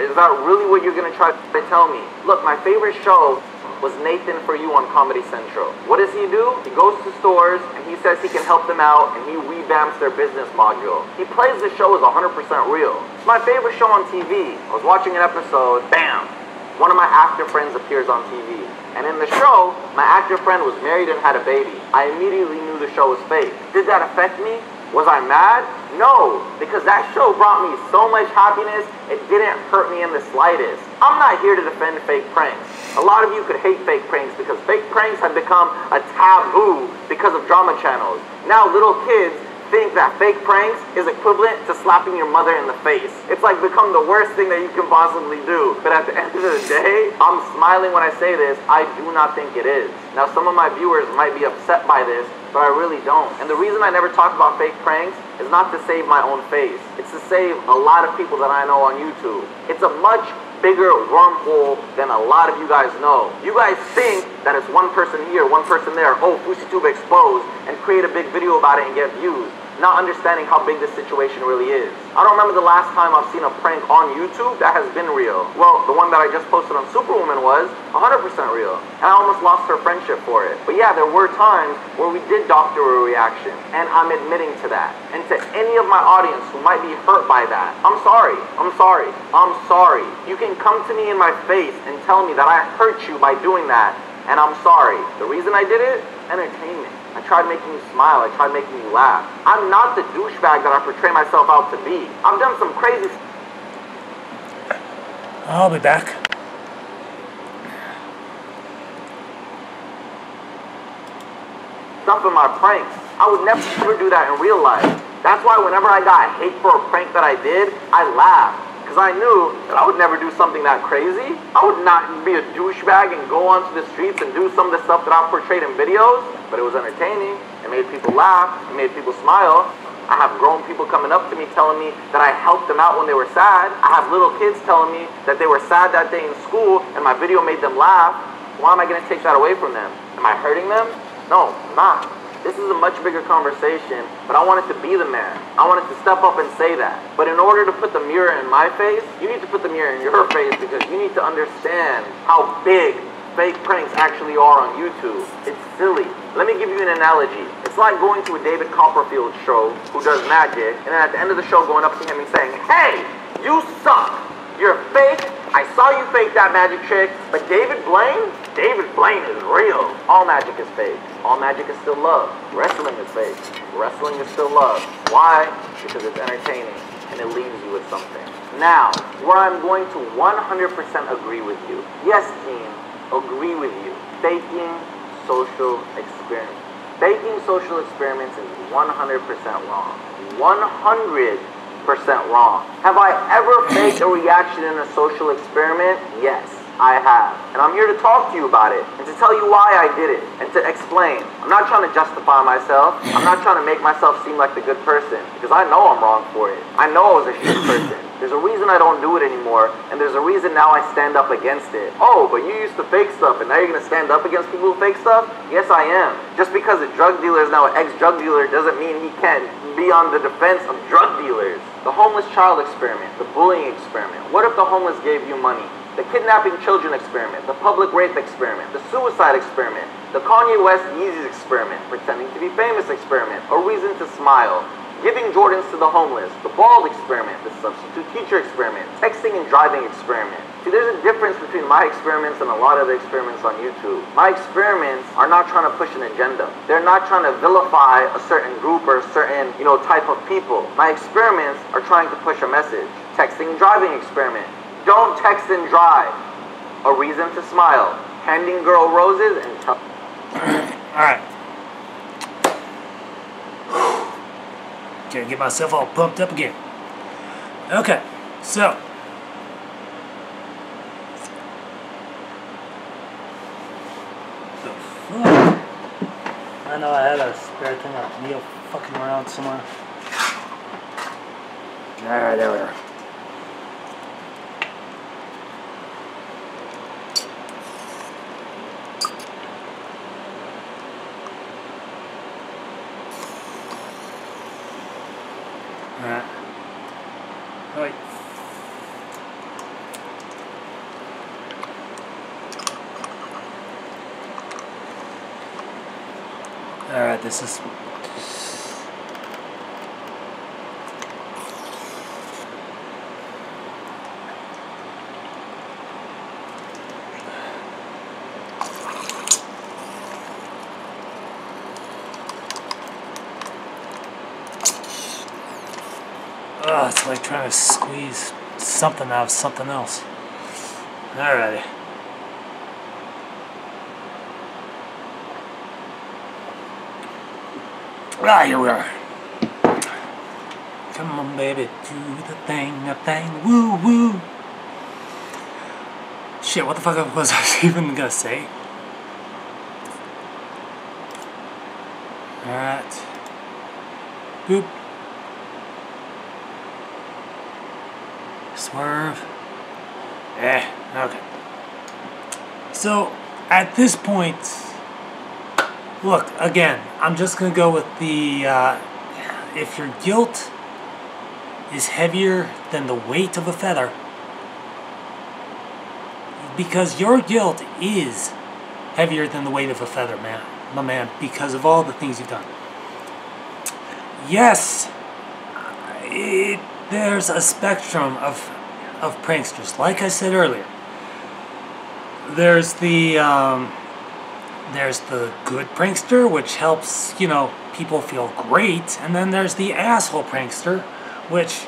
Is that really what you're gonna try to tell me? Look, my favorite show was Nathan For You on Comedy Central. What does he do? He goes to stores and he says he can help them out and he revamps their business module. He plays the show as 100% real. It's my favorite show on TV. I was watching an episode, bam! One of my actor friends appears on TV. And in the show, my actor friend was married and had a baby. I immediately knew the show was fake. Did that affect me? Was I mad? No, because that show brought me so much happiness, it didn't hurt me in the slightest. I'm not here to defend fake pranks. A lot of you could hate fake pranks because fake pranks have become a taboo because of drama channels. Now little kids think that fake pranks is equivalent to slapping your mother in the face. It's like become the worst thing that you can possibly do. But at the end of the day, I'm smiling when I say this, I do not think it is. Now some of my viewers might be upset by this, but I really don't. And the reason I never talk about fake pranks is not to save my own face. It's to save a lot of people that I know on YouTube. It's a much bigger wormhole than a lot of you guys know. You guys think that it's one person here, one person there, oh, FouseyTube exposed, and create a big video about it and get views, not understanding how big this situation really is. I don't remember the last time I've seen a prank on YouTube that has been real. Well, the one that I just posted on Superwoman was 100% real, and I almost lost her friendship for it. But yeah, there were times where we did doctor a reaction, and I'm admitting to that. And to any of my audience who might be hurt by that, I'm sorry, I'm sorry, I'm sorry. You can come to me in my face and tell me that I hurt you by doing that, and I'm sorry. The reason I did it? Entertainment. I tried making you smile, I tried making you laugh. I'm not the douchebag that I portray myself out to be. I've done some crazy I'll be back. stuff in my pranks. I would never do that in real life. That's why whenever I got hate for a prank that I did, I laughed. Because I knew that I would never do something that crazy. I would not be a douchebag and go onto the streets and do some of the stuff that I've portrayed in videos. But it was entertaining. It made people laugh. It made people smile. I have grown people coming up to me telling me that I helped them out when they were sad. I have little kids telling me that they were sad that day in school and my video made them laugh. Why am I going to take that away from them? Am I hurting them? No, I'm not. This is a much bigger conversation, but I wanted to be the man. I wanted to step up and say that. But in order to put the mirror in my face, you need to put the mirror in your face because you need to understand how big fake pranks actually are on YouTube. It's silly. Let me give you an analogy. It's like going to a David Copperfield show who does magic, and then at the end of the show going up to him and saying, hey, you suck. You're fake. I saw you fake that magic trick, but David Blaine is real. All magic is fake. All magic is still love. Wrestling is fake. Wrestling is still love. Why? Because it's entertaining and it leaves you with something. Now, where I'm going to 100% agree with you. Yes, team, agree with you. Faking social experiments. Faking social experiments is 100% wrong. 100% wrong. Have I ever faked a reaction in a social experiment? Yes, I have. And I'm here to talk to you about it and to tell you why I did it and to explain. I'm not trying to justify myself. I'm not trying to make myself seem like the good person because I know I'm wrong for it. I know I was a shit person. There's a reason I don't do it anymore, and there's a reason now I stand up against it. Oh, but you used to fake stuff, and now you're going to stand up against people who fake stuff? Yes, I am. Just because a drug dealer is now an ex-drug dealer doesn't mean he can't be on the defense of drug dealers. The homeless child experiment, the bullying experiment. What if the homeless gave you money? The kidnapping children experiment, the public rape experiment, the suicide experiment, the Kanye West Yeezys experiment, pretending to be famous experiment, a reason to smile, giving Jordans to the homeless, the bald experiment, the substitute teacher experiment, texting and driving experiment. See, there's a difference between my experiments and a lot of the experiments on YouTube. My experiments are not trying to push an agenda. They're not trying to vilify a certain group or a certain, type of people. My experiments are trying to push a message. Texting and driving experiment. Don't text and drive. A reason to smile. Handing girl roses and tell. Alright. Gotta get myself all pumped up again. Okay, so. I know I had a spare thing of meal fucking around somewhere. Alright, there we are. Alright. Wait. Alright, this is... Oh, it's like trying to squeeze something out of something else. Alrighty. Ah, here we are. Come on, baby, do the thing, woo, woo. Shit, what the fuck was I even gonna say? Alright. Boop. Swerve. Okay. So, at this point, look, again, I'm just going to go with the, if your guilt is heavier than the weight of a feather, because your guilt is heavier than the weight of a feather, man, my man, because of all the things you've done. Yes, there's a spectrum of pranksters. Like I said earlier, there's the good prankster, which helps, people feel great, and then there's the asshole prankster, which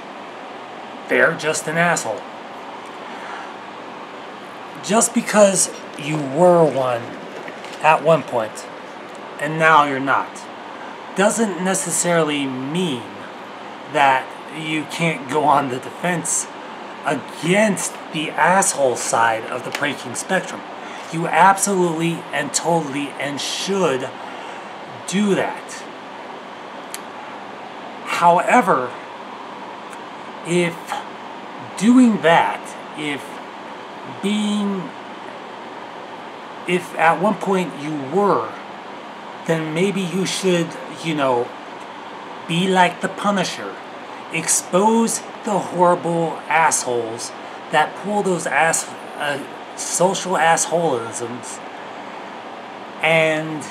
they're just an asshole. Just because you were one at one point and now you're not, doesn't necessarily mean that you can't go on the defense against the asshole side of the pranking spectrum. You absolutely and totally and should do that. However, if doing that, if at one point you were, then maybe you should, be like the Punisher. Expose the horrible assholes that pull those social assholisms, and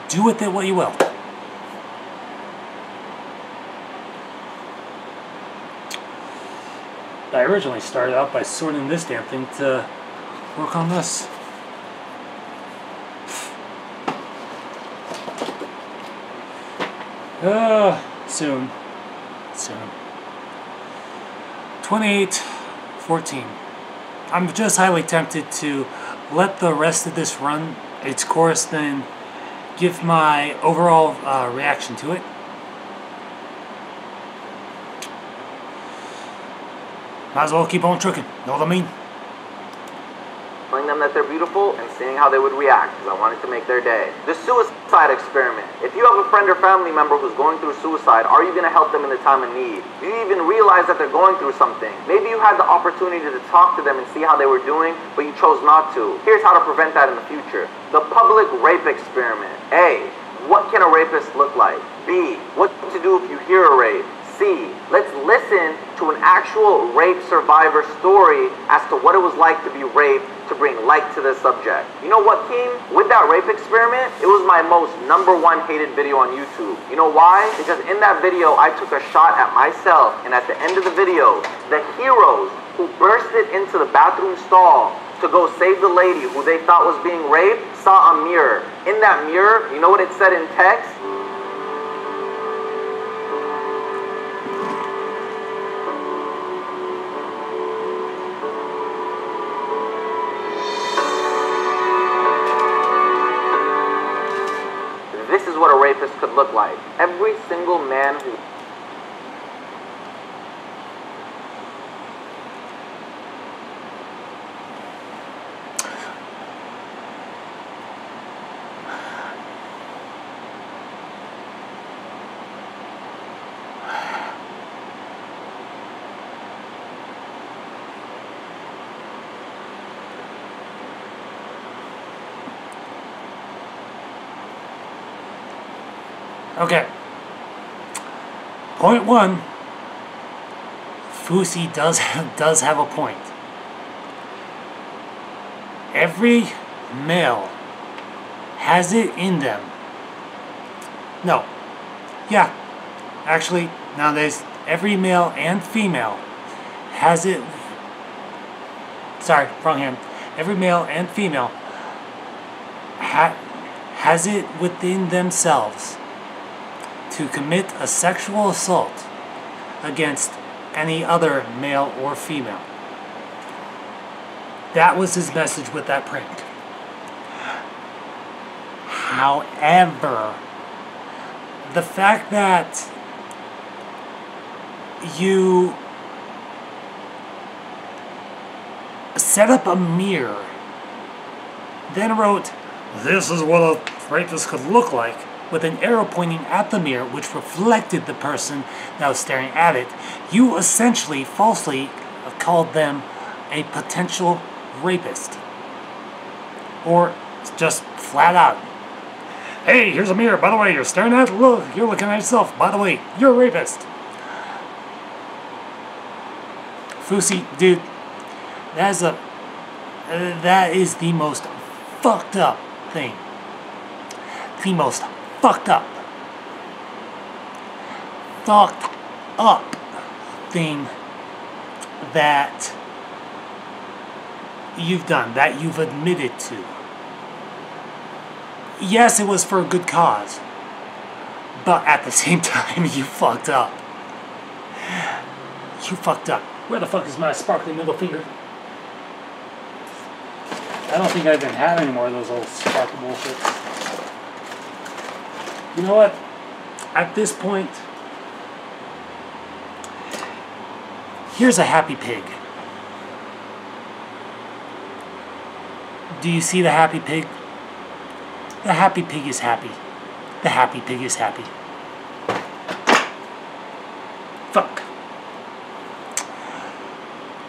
do with it what you will. I originally started out by sorting this damn thing to work on this. Soon. 28:14. I'm just highly tempted to let the rest of this run its course, then give my overall reaction to it. Might as well keep on trucking, know what I mean? Telling them that they're beautiful and seeing how they would react, because I wanted to make their day. The suicide experiment. If you have a friend or family member who's going through suicide, are you going to help them in the time of need? Do you even realize that they're going through something? Maybe you had the opportunity to talk to them and see how they were doing, but you chose not to. Here's how to prevent that in the future. The public rape experiment. A, what can a rapist look like? B, what to do if you hear a rape? C, let's listen to an actual rape survivor story as to what it was like to be raped, to bring light to this subject. You know what, King? With that rape experiment, it was my most #1 hated video on YouTube. You know why? Because in that video, I took a shot at myself, and at the end of the video, the heroes who bursted into the bathroom stall to go save the lady who they thought was being raped saw a mirror. In that mirror, you know what it said in text? This is what a rapist could look like. Every single man who... Okay. Point one. Fousey does have a point. Every male has it in them. No. Yeah. Actually, nowadays, every male and female has it. Sorry, wrong hand. Every male and female has it within themselves to commit a sexual assault against any other male or female. That was his message with that prank. However, the fact that you set up a mirror, then wrote, "This is what a rapist could look like," with an arrow pointing at the mirror, which reflected the person that was staring at it, you essentially falsely called them a potential rapist. Or just flat out, "Hey, here's a mirror. By the way, you're staring at it. Look, you're looking at yourself. By the way, you're a rapist." Fousey, dude, that is the most fucked up thing. The most fucked up thing that you've done, that you've admitted to. Yes, it was for a good cause, but at the same time, you fucked up. You fucked up. Where the fuck is my sparkling middle finger? I don't think I even have any more of those old sparkle bullshits. You know what? At this point, here's a happy pig. Do you see the happy pig? The happy pig is happy. The happy pig is happy. Fuck.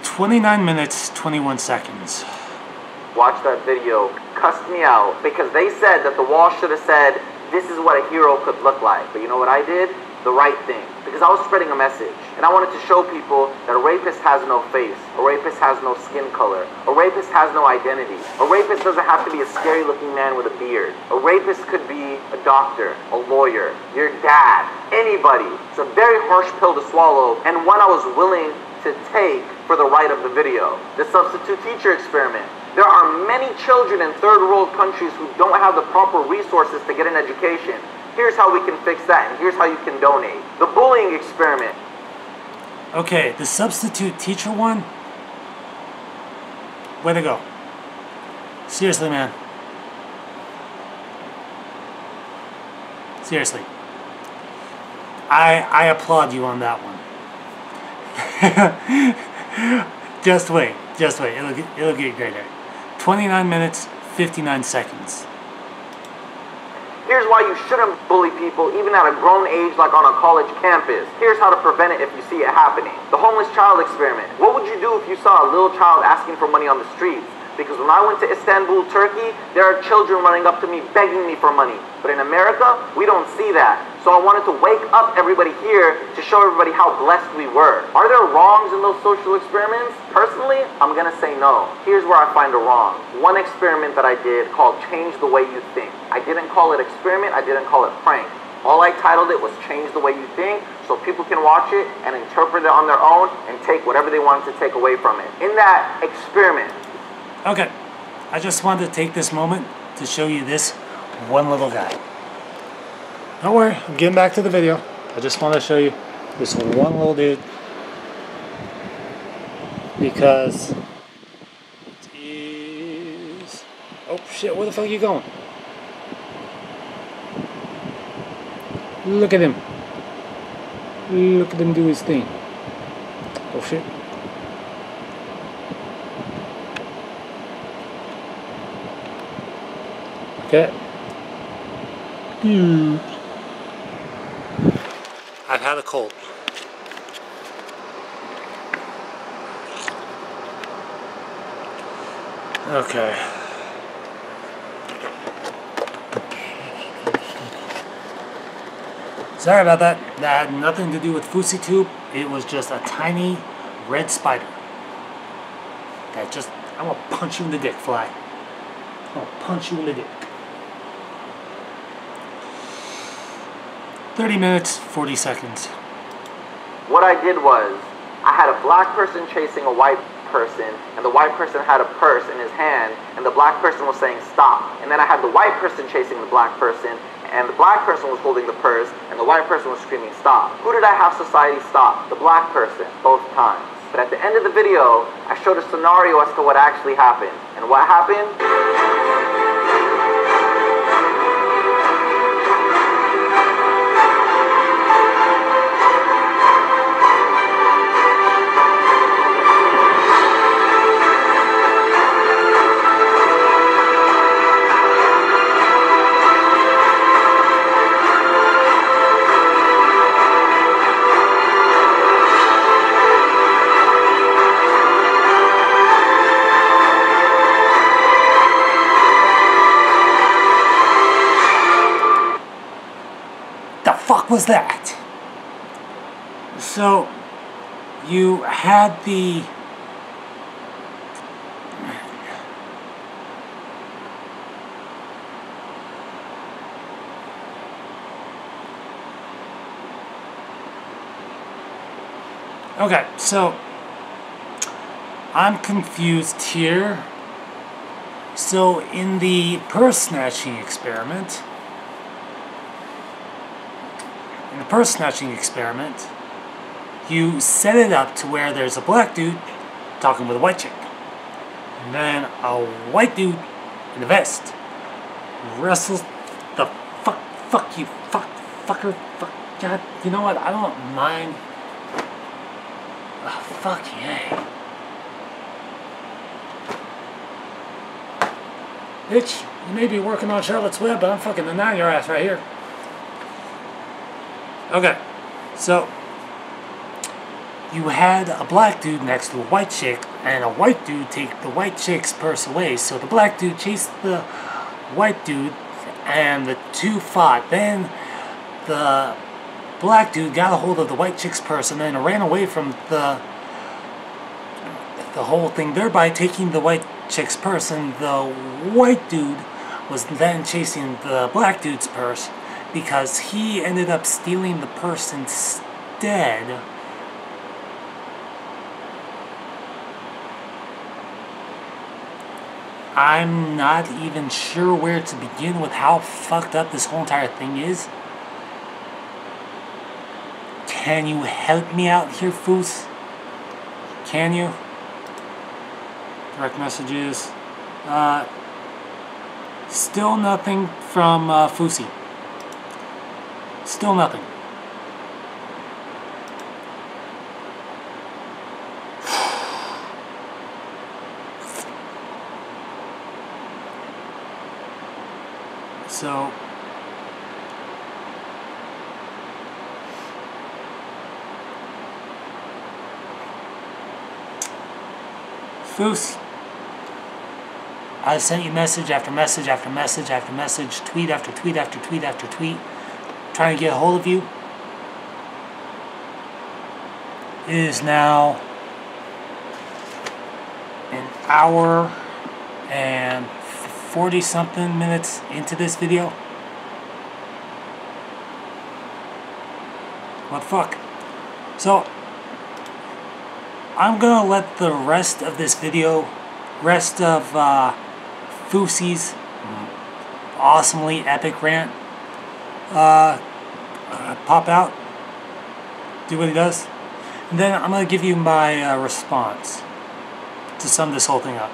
29 minutes, 21 seconds. Watched that video, cussed me out because they said that the wall should have said, "This is what a hero could look like." But you know what I did? The right thing. Because I was spreading a message. And I wanted to show people that a rapist has no face. A rapist has no skin color. A rapist has no identity. A rapist doesn't have to be a scary looking man with a beard. A rapist could be a doctor, a lawyer, your dad, anybody. It's a very harsh pill to swallow, and one I was willing to take for the right of the video. The substitute teacher experiment. There are many children in third world countries who don't have the proper resources to get an education. Here's how we can fix that, and here's how you can donate. The bullying experiment. Okay, the substitute teacher one? Way to go. Seriously, man. Seriously. I applaud you on that one. Just wait. It'll get greater. 29 minutes, 59 seconds. Here's why you shouldn't bully people even at a grown age like on a college campus. Here's how to prevent it if you see it happening. The homeless child experiment. What would you do if you saw a little child asking for money on the streets? Because when I went to Istanbul, Turkey, there are children running up to me begging me for money. But in America, we don't see that. So I wanted to wake up everybody here to show everybody how blessed we were. Are there wrongs in those social experiments? Personally, I'm gonna say no. Here's where I find a wrong. One experiment that I did called Change the Way You Think. I didn't call it experiment, I didn't call it prank. All I titled it was Change the Way You Think, so people can watch it and interpret it on their own and take whatever they wanted to take away from it. In that experiment. Okay, I just wanted to take this moment to show you this one little guy. Don't worry, I'm getting back to the video. I just want to show you this one little dude because it is... Oh shit, where the fuck are you going? Look at him. Look at him do his thing. Oh shit. Okay. I've had a cold. Okay. Sorry about that. That had nothing to do with FouseyTube. It was just a tiny red spider. That just... I'm gonna punch you in the dick, fly. I'm gonna punch you in the dick. 30 minutes, 40 seconds. What I did was, I had a black person chasing a white person, and the white person had a purse in his hand, and the black person was saying stop. And then I had the white person chasing the black person, and the black person was holding the purse, and the white person was screaming stop. Who did I have society stop? The black person, both times. But at the end of the video, I showed a scenario as to what actually happened. And what happened? Fuck was that? So you had the okay, so I'm confused here. So in the purse snatching experiment, you set it up to where there's a black dude talking with a white chick. And then a white dude in a vest wrestles the fuck you, fucker, God, you know what, I don't mind. Oh, fuck yeah. Bitch, you may be working on Charlotte's Web, but I'm fucking denying your ass right here. Okay, so you had a black dude next to a white chick, and a white dude take the white chick's purse away. So the black dude chased the white dude, and the two fought. Then the black dude got a hold of the white chick's purse and then ran away from the whole thing, thereby taking the white chick's purse. And the white dude was then chasing the black dude's purse, because he ended up stealing the purse instead. I'm not even sure where to begin with how fucked up this whole entire thing is. Can you help me out here, Foos? Can you? Direct messages. Still nothing from Fousey. Still nothing. So Foos, I sent you message after message after message after message, tweet after tweet after tweet after tweet, trying to get a hold of you. It is now an hour and 40 something minutes into this video. What the fuck? So, I'm gonna let the rest of this video, rest of Fousey's awesomely epic rant, pop out, do what he does, and then I'm gonna give you my response to sum this whole thing up.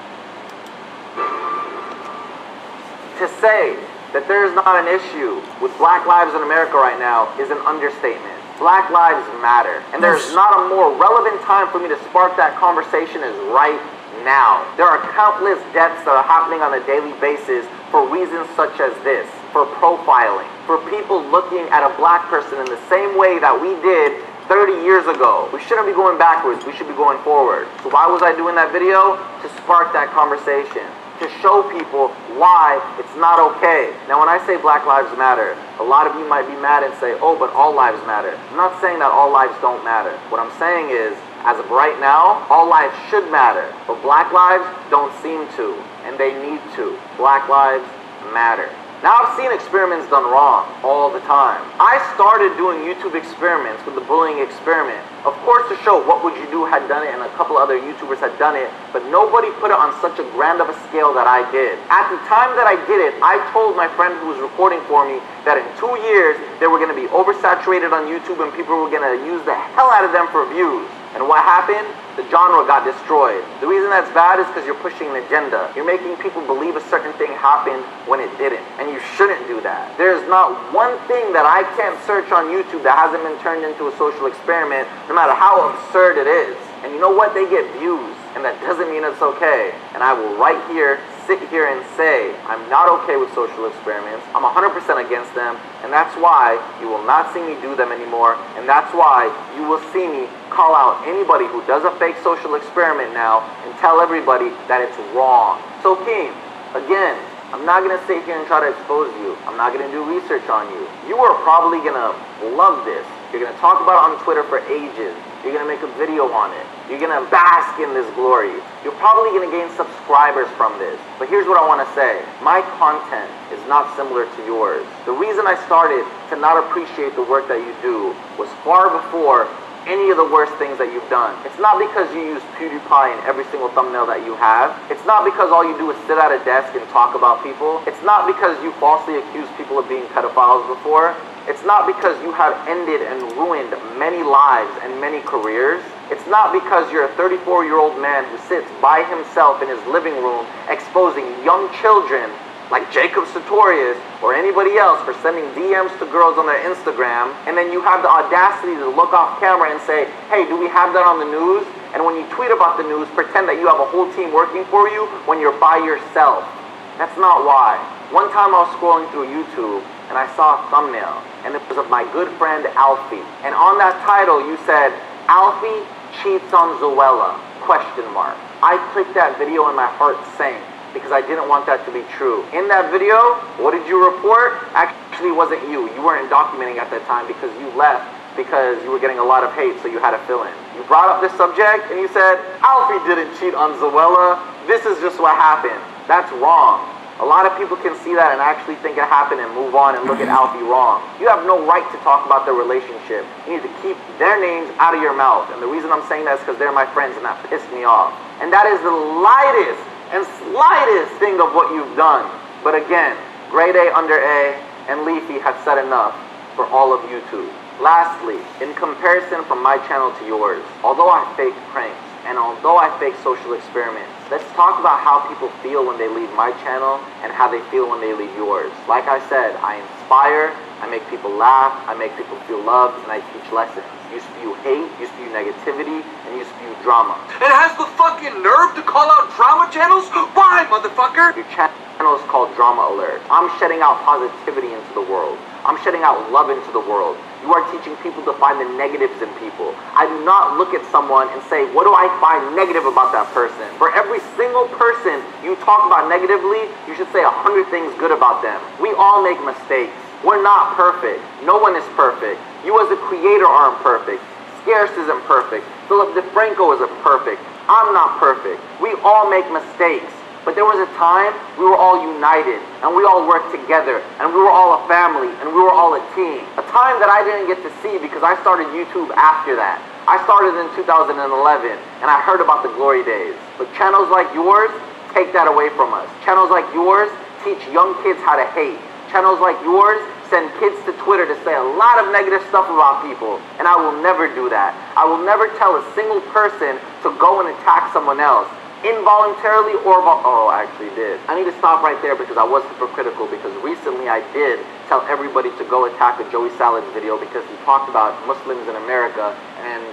To say that there is not an issue with Black lives in America right now is an understatement. Black lives matter. And there's not a more relevant time for me to spark that conversation as right now. There are countless deaths that are happening on a daily basis for reasons such as this. For profiling. For people looking at a black person in the same way that we did 30 years ago. We shouldn't be going backwards. We should be going forward. So why was I doing that video? To spark that conversation. To show people why it's not okay. Now when I say Black Lives Matter, a lot of you might be mad and say, oh, but all lives matter. I'm not saying that all lives don't matter. What I'm saying is, as of right now, all lives should matter. But Black lives don't seem to, and they need to. Black lives matter. Now I've seen experiments done wrong all the time. I started doing YouTube experiments with the bullying experiment. Of course, to show What Would You Do had done it and a couple other YouTubers had done it, but nobody put it on such a grand of a scale that I did. At the time that I did it, I told my friend who was recording for me that in 2 years, they were going to be oversaturated on YouTube and people were going to use the hell out of them for views. And what happened? The genre got destroyed. The reason that's bad is because you're pushing an agenda. You're making people believe a certain thing happened when it didn't. And you shouldn't do that. There's not one thing that I can't search on YouTube that hasn't been turned into a social experiment, no matter how absurd it is. And you know what? They get views. And that doesn't mean it's okay. And I will right here, sit here and say, I'm not okay with social experiments. I'm 100% against them. And that's why you will not see me do them anymore. And that's why you will see me call out anybody who does a fake social experiment now and tell everybody that it's wrong. So Keem, again, I'm not going to sit here and try to expose you. I'm not going to do research on you. You are probably going to love this. You're going to talk about it on Twitter for ages. You're going to make a video on it. You're going to bask in this glory. You're probably going to gain subscribers from this. But here's what I want to say. My content is not similar to yours. The reason I started to not appreciate the work that you do was far before any of the worst things that you've done. It's not because you use PewDiePie in every single thumbnail that you have. It's not because all you do is sit at a desk and talk about people. It's not because you falsely accuse people of being pedophiles before. It's not because you have ended and ruined many lives and many careers. It's not because you're a 34-year-old man who sits by himself in his living room exposing young children like Jacob Sartorius or anybody else for sending DMs to girls on their Instagram, and then you have the audacity to look off camera and say, hey, do we have that on the news? And when you tweet about the news, pretend that you have a whole team working for you when you're by yourself. That's not why. One time I was scrolling through YouTube and I saw a thumbnail, and it was of my good friend Alfie. And on that title you said, Alfie cheats on Zoella, ? I clicked that video and my heart sank, because I didn't want that to be true. In that video, what did you report? Actually, it wasn't you. You weren't documenting at that time because you left because you were getting a lot of hate, so you had to fill in. You brought up this subject and you said, Alfie didn't cheat on Zoella. This is just what happened. That's wrong. A lot of people can see that and actually think it happened and move on and look at Alfie wrong. You have no right to talk about their relationship. You need to keep their names out of your mouth. And the reason I'm saying that is because they're my friends and that pissed me off. And that is the lightest and slightest thing of what you've done. But again, grade A, under A, and Leafy have said enough for all of YouTube. Lastly, in comparison from my channel to yours, although I fake pranks, and although I fake social experiments, let's talk about how people feel when they leave my channel and how they feel when they leave yours. Like I said, I inspire, I make people laugh, I make people feel loved, and I teach lessons. You spew hate, you spew negativity, and you spew drama. It has the fucking nerve to call out drama channels? Why, motherfucker? Your channel is called Drama Alert. I'm shedding out positivity into the world. I'm shedding out love into the world. You are teaching people to find the negatives in people. I do not look at someone and say, what do I find negative about that person? For every single person you talk about negatively, you should say 100 things good about them. We all make mistakes. We're not perfect. No one is perfect. You as a creator aren't perfect. Scarce isn't perfect. Philip DeFranco isn't perfect. I'm not perfect. We all make mistakes. But there was a time we were all united, and we all worked together, and we were all a family, and we were all a team. A time that I didn't get to see because I started YouTube after that. I started in 2011, and I heard about the glory days. But channels like yours take that away from us. Channels like yours teach young kids how to hate. Channels like yours send kids to Twitter to say a lot of negative stuff about people, and I will never do that. I will never tell a single person to go and attack someone else, involuntarily or oh, I actually did. I need to stop right there because I was hypocritical, because recently I did tell everybody to go attack a Joey Salads video because he talked about Muslims in America, and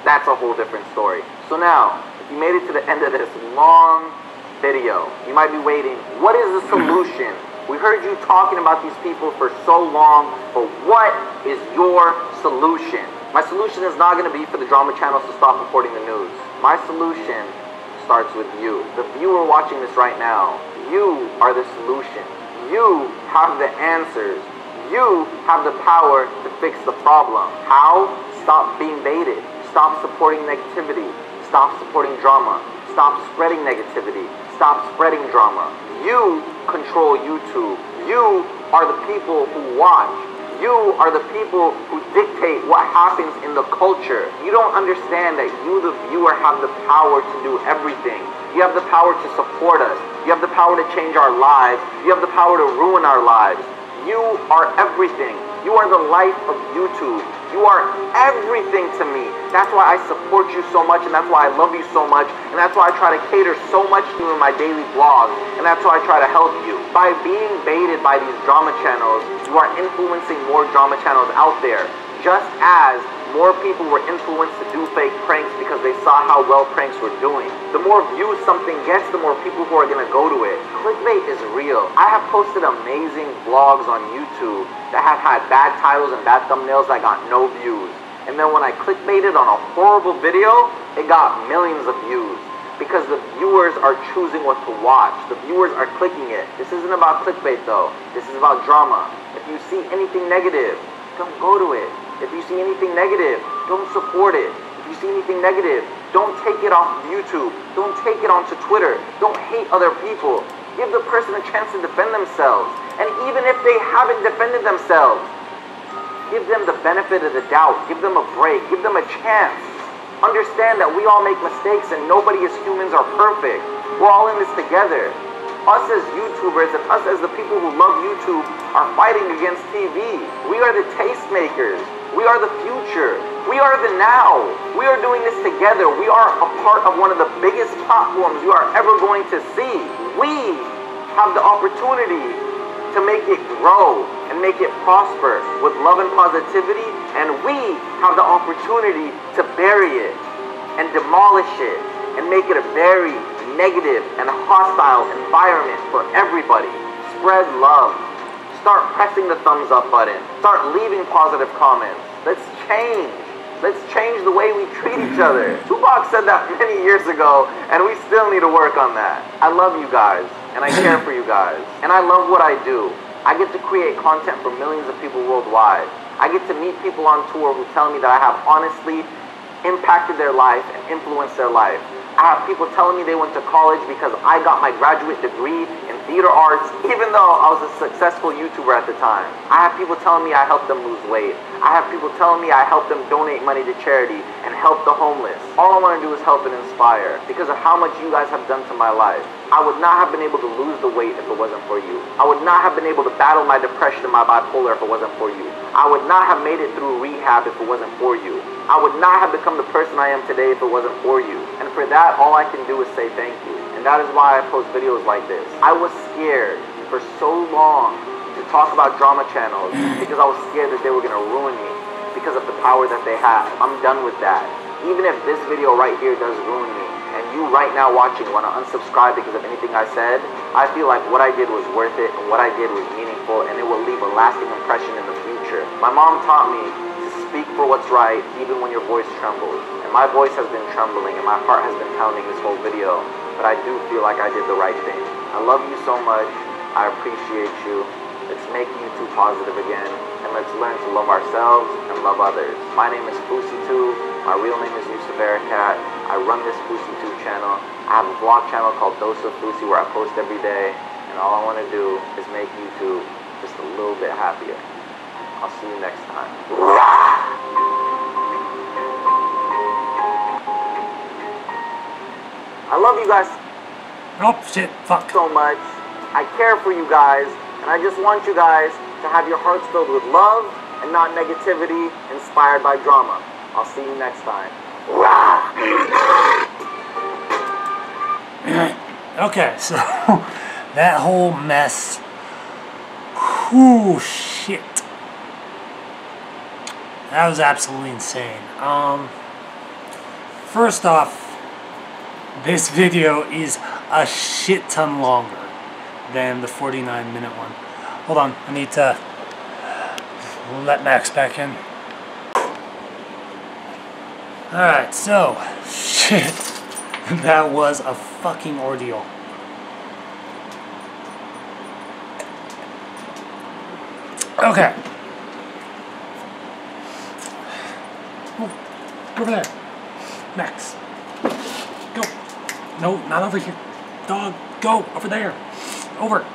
that's a whole different story. So now, if you made it to the end of this long video, you might be waiting, what is the solution? We heard you talking about these people for so long, but what is your solution? My solution is not going to be for the drama channels to stop reporting the news. My solution starts with you. The viewer watching this right now, you are the solution. You have the answers. You have the power to fix the problem. How? Stop being baited. Stop supporting negativity. Stop supporting drama. Stop spreading negativity. Stop spreading drama. You control YouTube. You are the people who watch. You are the people who dictate what happens in the culture. You don't understand that you, the viewer, have the power to do everything. You have the power to support us. You have the power to change our lives. You have the power to ruin our lives. You are everything. You are the life of YouTube. You are everything to me. That's why I support you so much, and that's why I love you so much, and that's why I try to cater so much to you in my daily vlogs, and that's why I try to help you. By being baited by these drama channels, you are influencing more drama channels out there, just as more people were influenced to do fake pranks because they saw how well pranks were doing. The more views something gets, the more people who are going to go to it. Clickbait is real. I have posted amazing vlogs on YouTube that have had bad titles and bad thumbnails that got no views. And then when I clickbaited on a horrible video, it got millions of views. Because the viewers are choosing what to watch. The viewers are clicking it. This isn't about clickbait though. This is about drama. If you see anything negative, don't go to it. If you see anything negative, don't support it. If you see anything negative, don't take it off YouTube. Don't take it onto Twitter. Don't hate other people. Give the person a chance to defend themselves. And even if they haven't defended themselves, give them the benefit of the doubt. Give them a break. Give them a chance. Understand that we all make mistakes and nobody as humans are perfect. We're all in this together. Us as YouTubers and us as the people who love YouTube are fighting against TV. We are the tastemakers. We are the future. We are the now. We are doing this together. We are a part of one of the biggest platforms you are ever going to see. We have the opportunity to make it grow and make it prosper with love and positivity, and we have the opportunity to bury it and demolish it and make it a very negative and hostile environment for everybody. Spread love. Start pressing the thumbs up button. Start leaving positive comments. Let's change. Let's change the way we treat each other. Tupac said that many years ago, and we still need to work on that. I love you guys, and I care for you guys, and I love what I do. I get to create content for millions of people worldwide. I get to meet people on tour who tell me that I have honestly impacted their life and influenced their life. I have people telling me they went to college because I got my graduate degree in theater arts, even though I was a successful YouTuber at the time. I have people telling me I helped them lose weight. I have people telling me I helped them donate money to charity and help the homeless. All I want to do is help and inspire because of how much you guys have done to my life. I would not have been able to lose the weight if it wasn't for you. I would not have been able to battle my depression and my bipolar if it wasn't for you. I would not have made it through rehab if it wasn't for you. I would not have become the person I am today if it wasn't for you. And for that, all I can do is say thank you. And that is why I post videos like this. I was scared for so long to talk about drama channels because I was scared that they were going to ruin me because of the power that they have. I'm done with that. Even if this video right here does ruin me, and you right now watching want to unsubscribe because of anything I said, I feel like what I did was worth it, and what I did was meaningful, and it will leave a lasting impression in the future. My mom taught me to speak for what's right, even when your voice trembles. And my voice has been trembling, and my heart has been pounding this whole video, but I do feel like I did the right thing. I love you so much. I appreciate you. Let's make YouTube positive again, and let's learn to love ourselves and love others. My name is FouseyTUBE. My real name is Yusuf Barakat. I run this FouseyTube channel. I have a vlog channel called Dose of Fousey where I post every day. And all I want to do is make YouTube just a little bit happier. I'll see you next time. I love you guys Oh, shit, fuck. so much. I care for you guys. And I just want you guys to have your hearts filled with love and not negativity inspired by drama. I'll see you next time. Okay, so that whole mess. Whew, shit. That was absolutely insane. First off, this video is a shit ton longer than the 49-minute one. Hold on, I need to let Max back in. Alright, so, shit. That was a fucking ordeal. Okay. Oh, go over there. Max. Go. No, not over here. Dog, go. Over there. Over.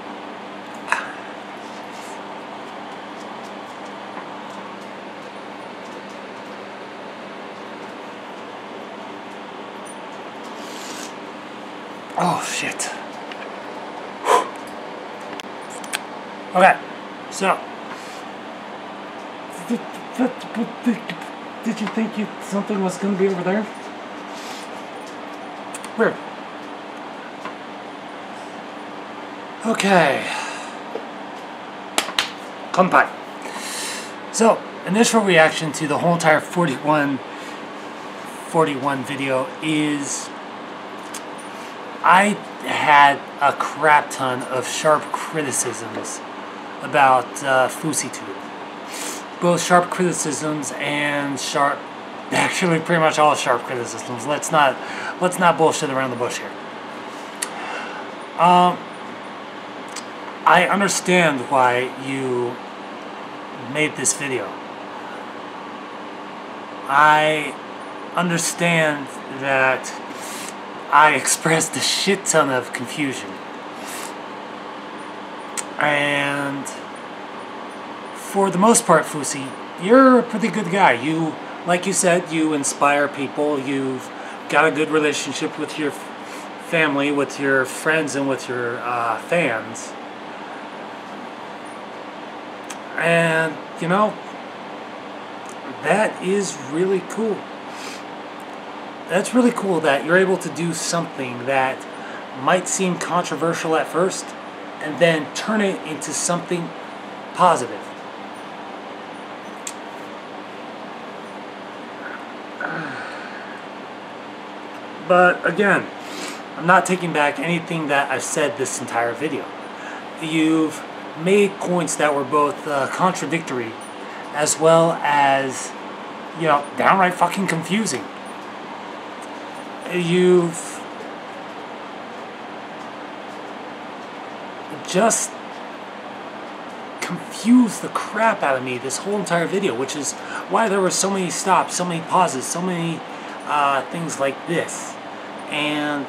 Oh, shit. Okay, so. Did you think something was going to be over there? Weird. Okay. Come. So, initial reaction to the whole entire 41 video is I had a crap ton of sharp criticisms about FouseyTube. Both sharp criticisms and actually pretty much all sharp criticisms. Let's not bullshit around the bush here. I understand why you made this video. I understand that I expressed a shit ton of confusion. And for the most part, Fousey, you're a pretty good guy. You, like you said, you inspire people. You've got a good relationship with your family, with your friends, and with your fans. And, you know, that is really cool. That's really cool that you're able to do something that might seem controversial at first and then turn it into something positive. But again, I'm not taking back anything that I've said this entire video. You've made points that were both contradictory as well as, you know, downright fucking confusing. You've just confused the crap out of me this whole entire video, which is why there were so many stops, so many pauses, so many things like this. And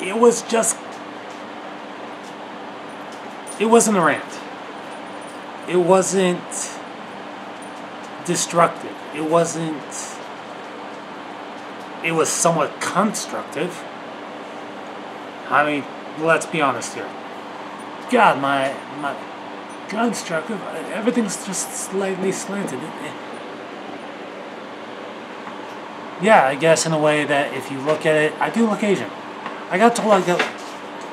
it was just, it wasn't a rant. It wasn't destructive. It wasn't, it was somewhat constructive. I mean, let's be honest here. God, my constructive, everything's just slightly slanted. Yeah, I guess in a way that if you look at it, I do look Asian. I got told I go,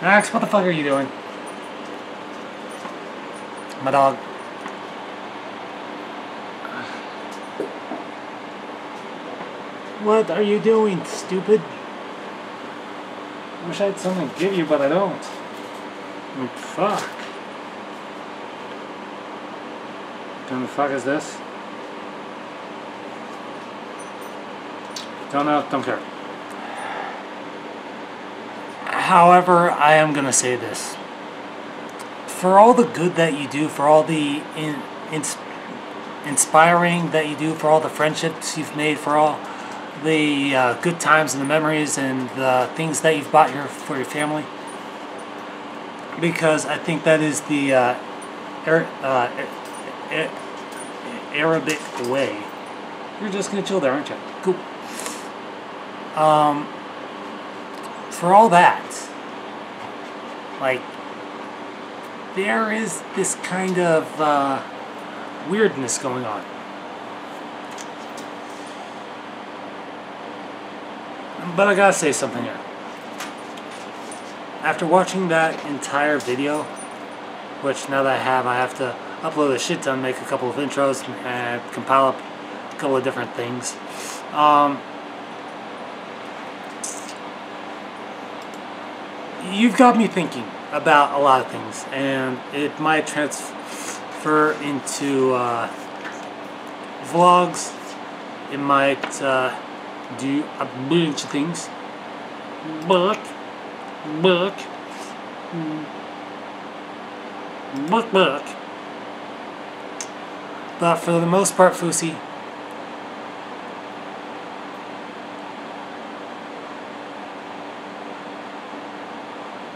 Max, what the fuck are you doing? My dog. What are you doing, stupid? I wish I had something to give you, but I don't. I mean, fuck. What the fuck is this? Don't know, don't care. However, I am gonna say this. For all the good that you do, for all the inspiring that you do, for all the friendships you've made, for all the good times and the memories and the things that you've bought for your family. Because I think that is the Arabic way. You're just gonna chill there, aren't you? Cool. For all that, like, there is this kind of weirdness going on. But I gotta say something here. After watching that entire video, which now that I have to upload a shit ton, make a couple of intros, and compile up a couple of different things. You've got me thinking about a lot of things, and it might transfer into vlogs. It might do a bunch of things, but for the most part, Fousey,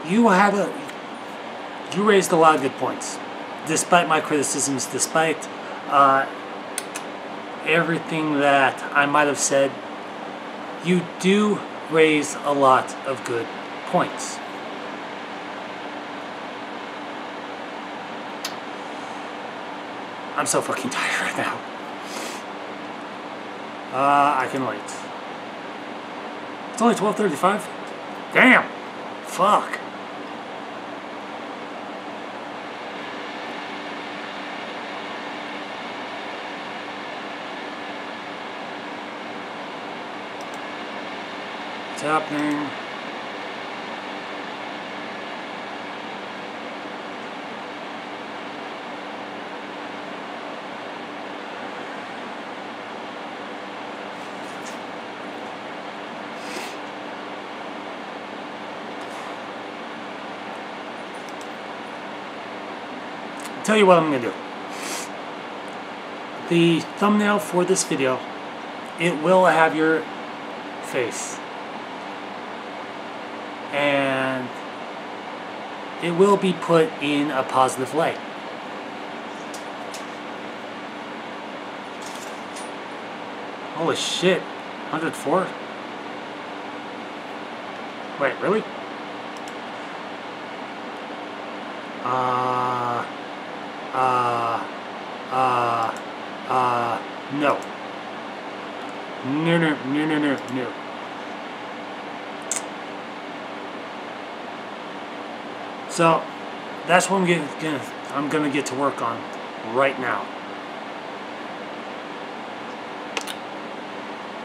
you raised a lot of good points, despite my criticisms, despite everything that I might have said. You do raise a lot of good points. I'm so fucking tired right now. I can wait. It's only 12:35? Damn! Fuck. What's happening? Tell you what I'm going to do. The thumbnail for this video, it will have your face. And it will be put in a positive light. Holy shit. 104? Wait, really? No. No. So, that's what I'm gonna get to work on right now.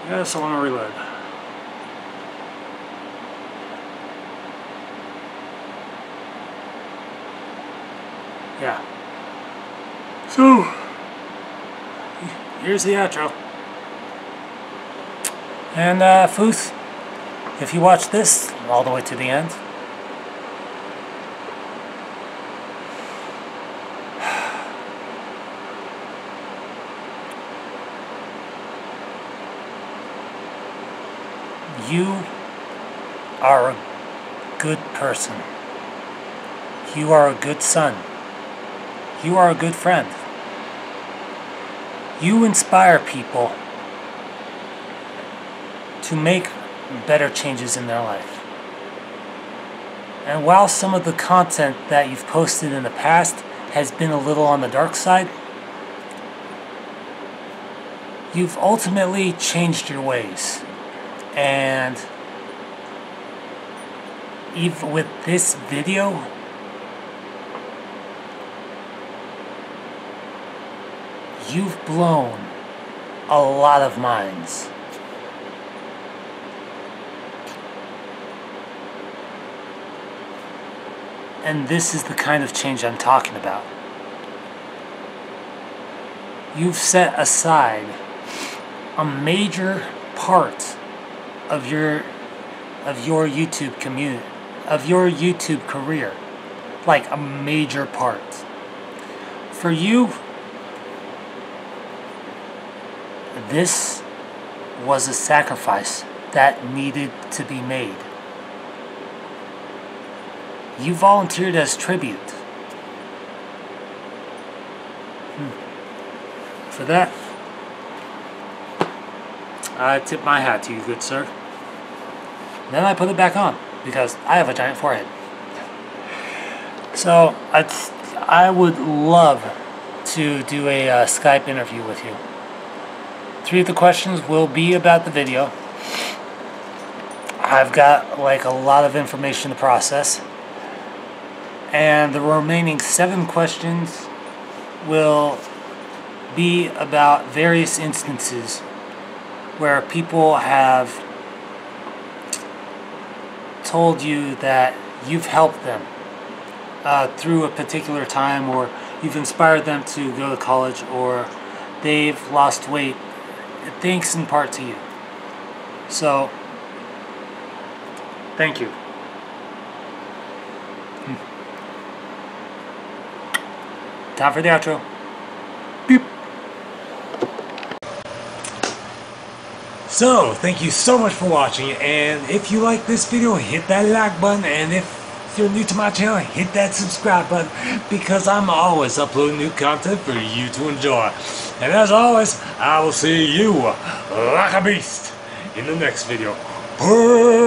Yes, I want to reload. Yeah. So, here's the outro. And, Fousey, if you watch this all the way to the end, you are a good person. You are a good son. You are a good friend. You inspire people to make better changes in their life. And while some of the content that you've posted in the past has been a little on the dark side, you've ultimately changed your ways. And even with this video, you've blown a lot of minds. And this is the kind of change I'm talking about. You've set aside a major part of your YouTube community, of your YouTube career, like a major part. For you this was a sacrifice that needed to be made. You volunteered as tribute. For that, I tip my hat to you, good sir. Then I put it back on, because I have a giant forehead. So, I would love to do a Skype interview with you. 3 of the questions will be about the video. I've got like a lot of information to process. And the remaining 7 questions will be about various instances where people have told you that you've helped them through a particular time, or you've inspired them to go to college, or they've lost weight, thanks in part to you. So, thank you. Time for the outro. Beep. So, thank you so much for watching, and if you like this video, hit that like button, and if you're new to my channel, hit that subscribe button, because I'm always uploading new content for you to enjoy. And as always, I will see you like a beast in the next video. Peace.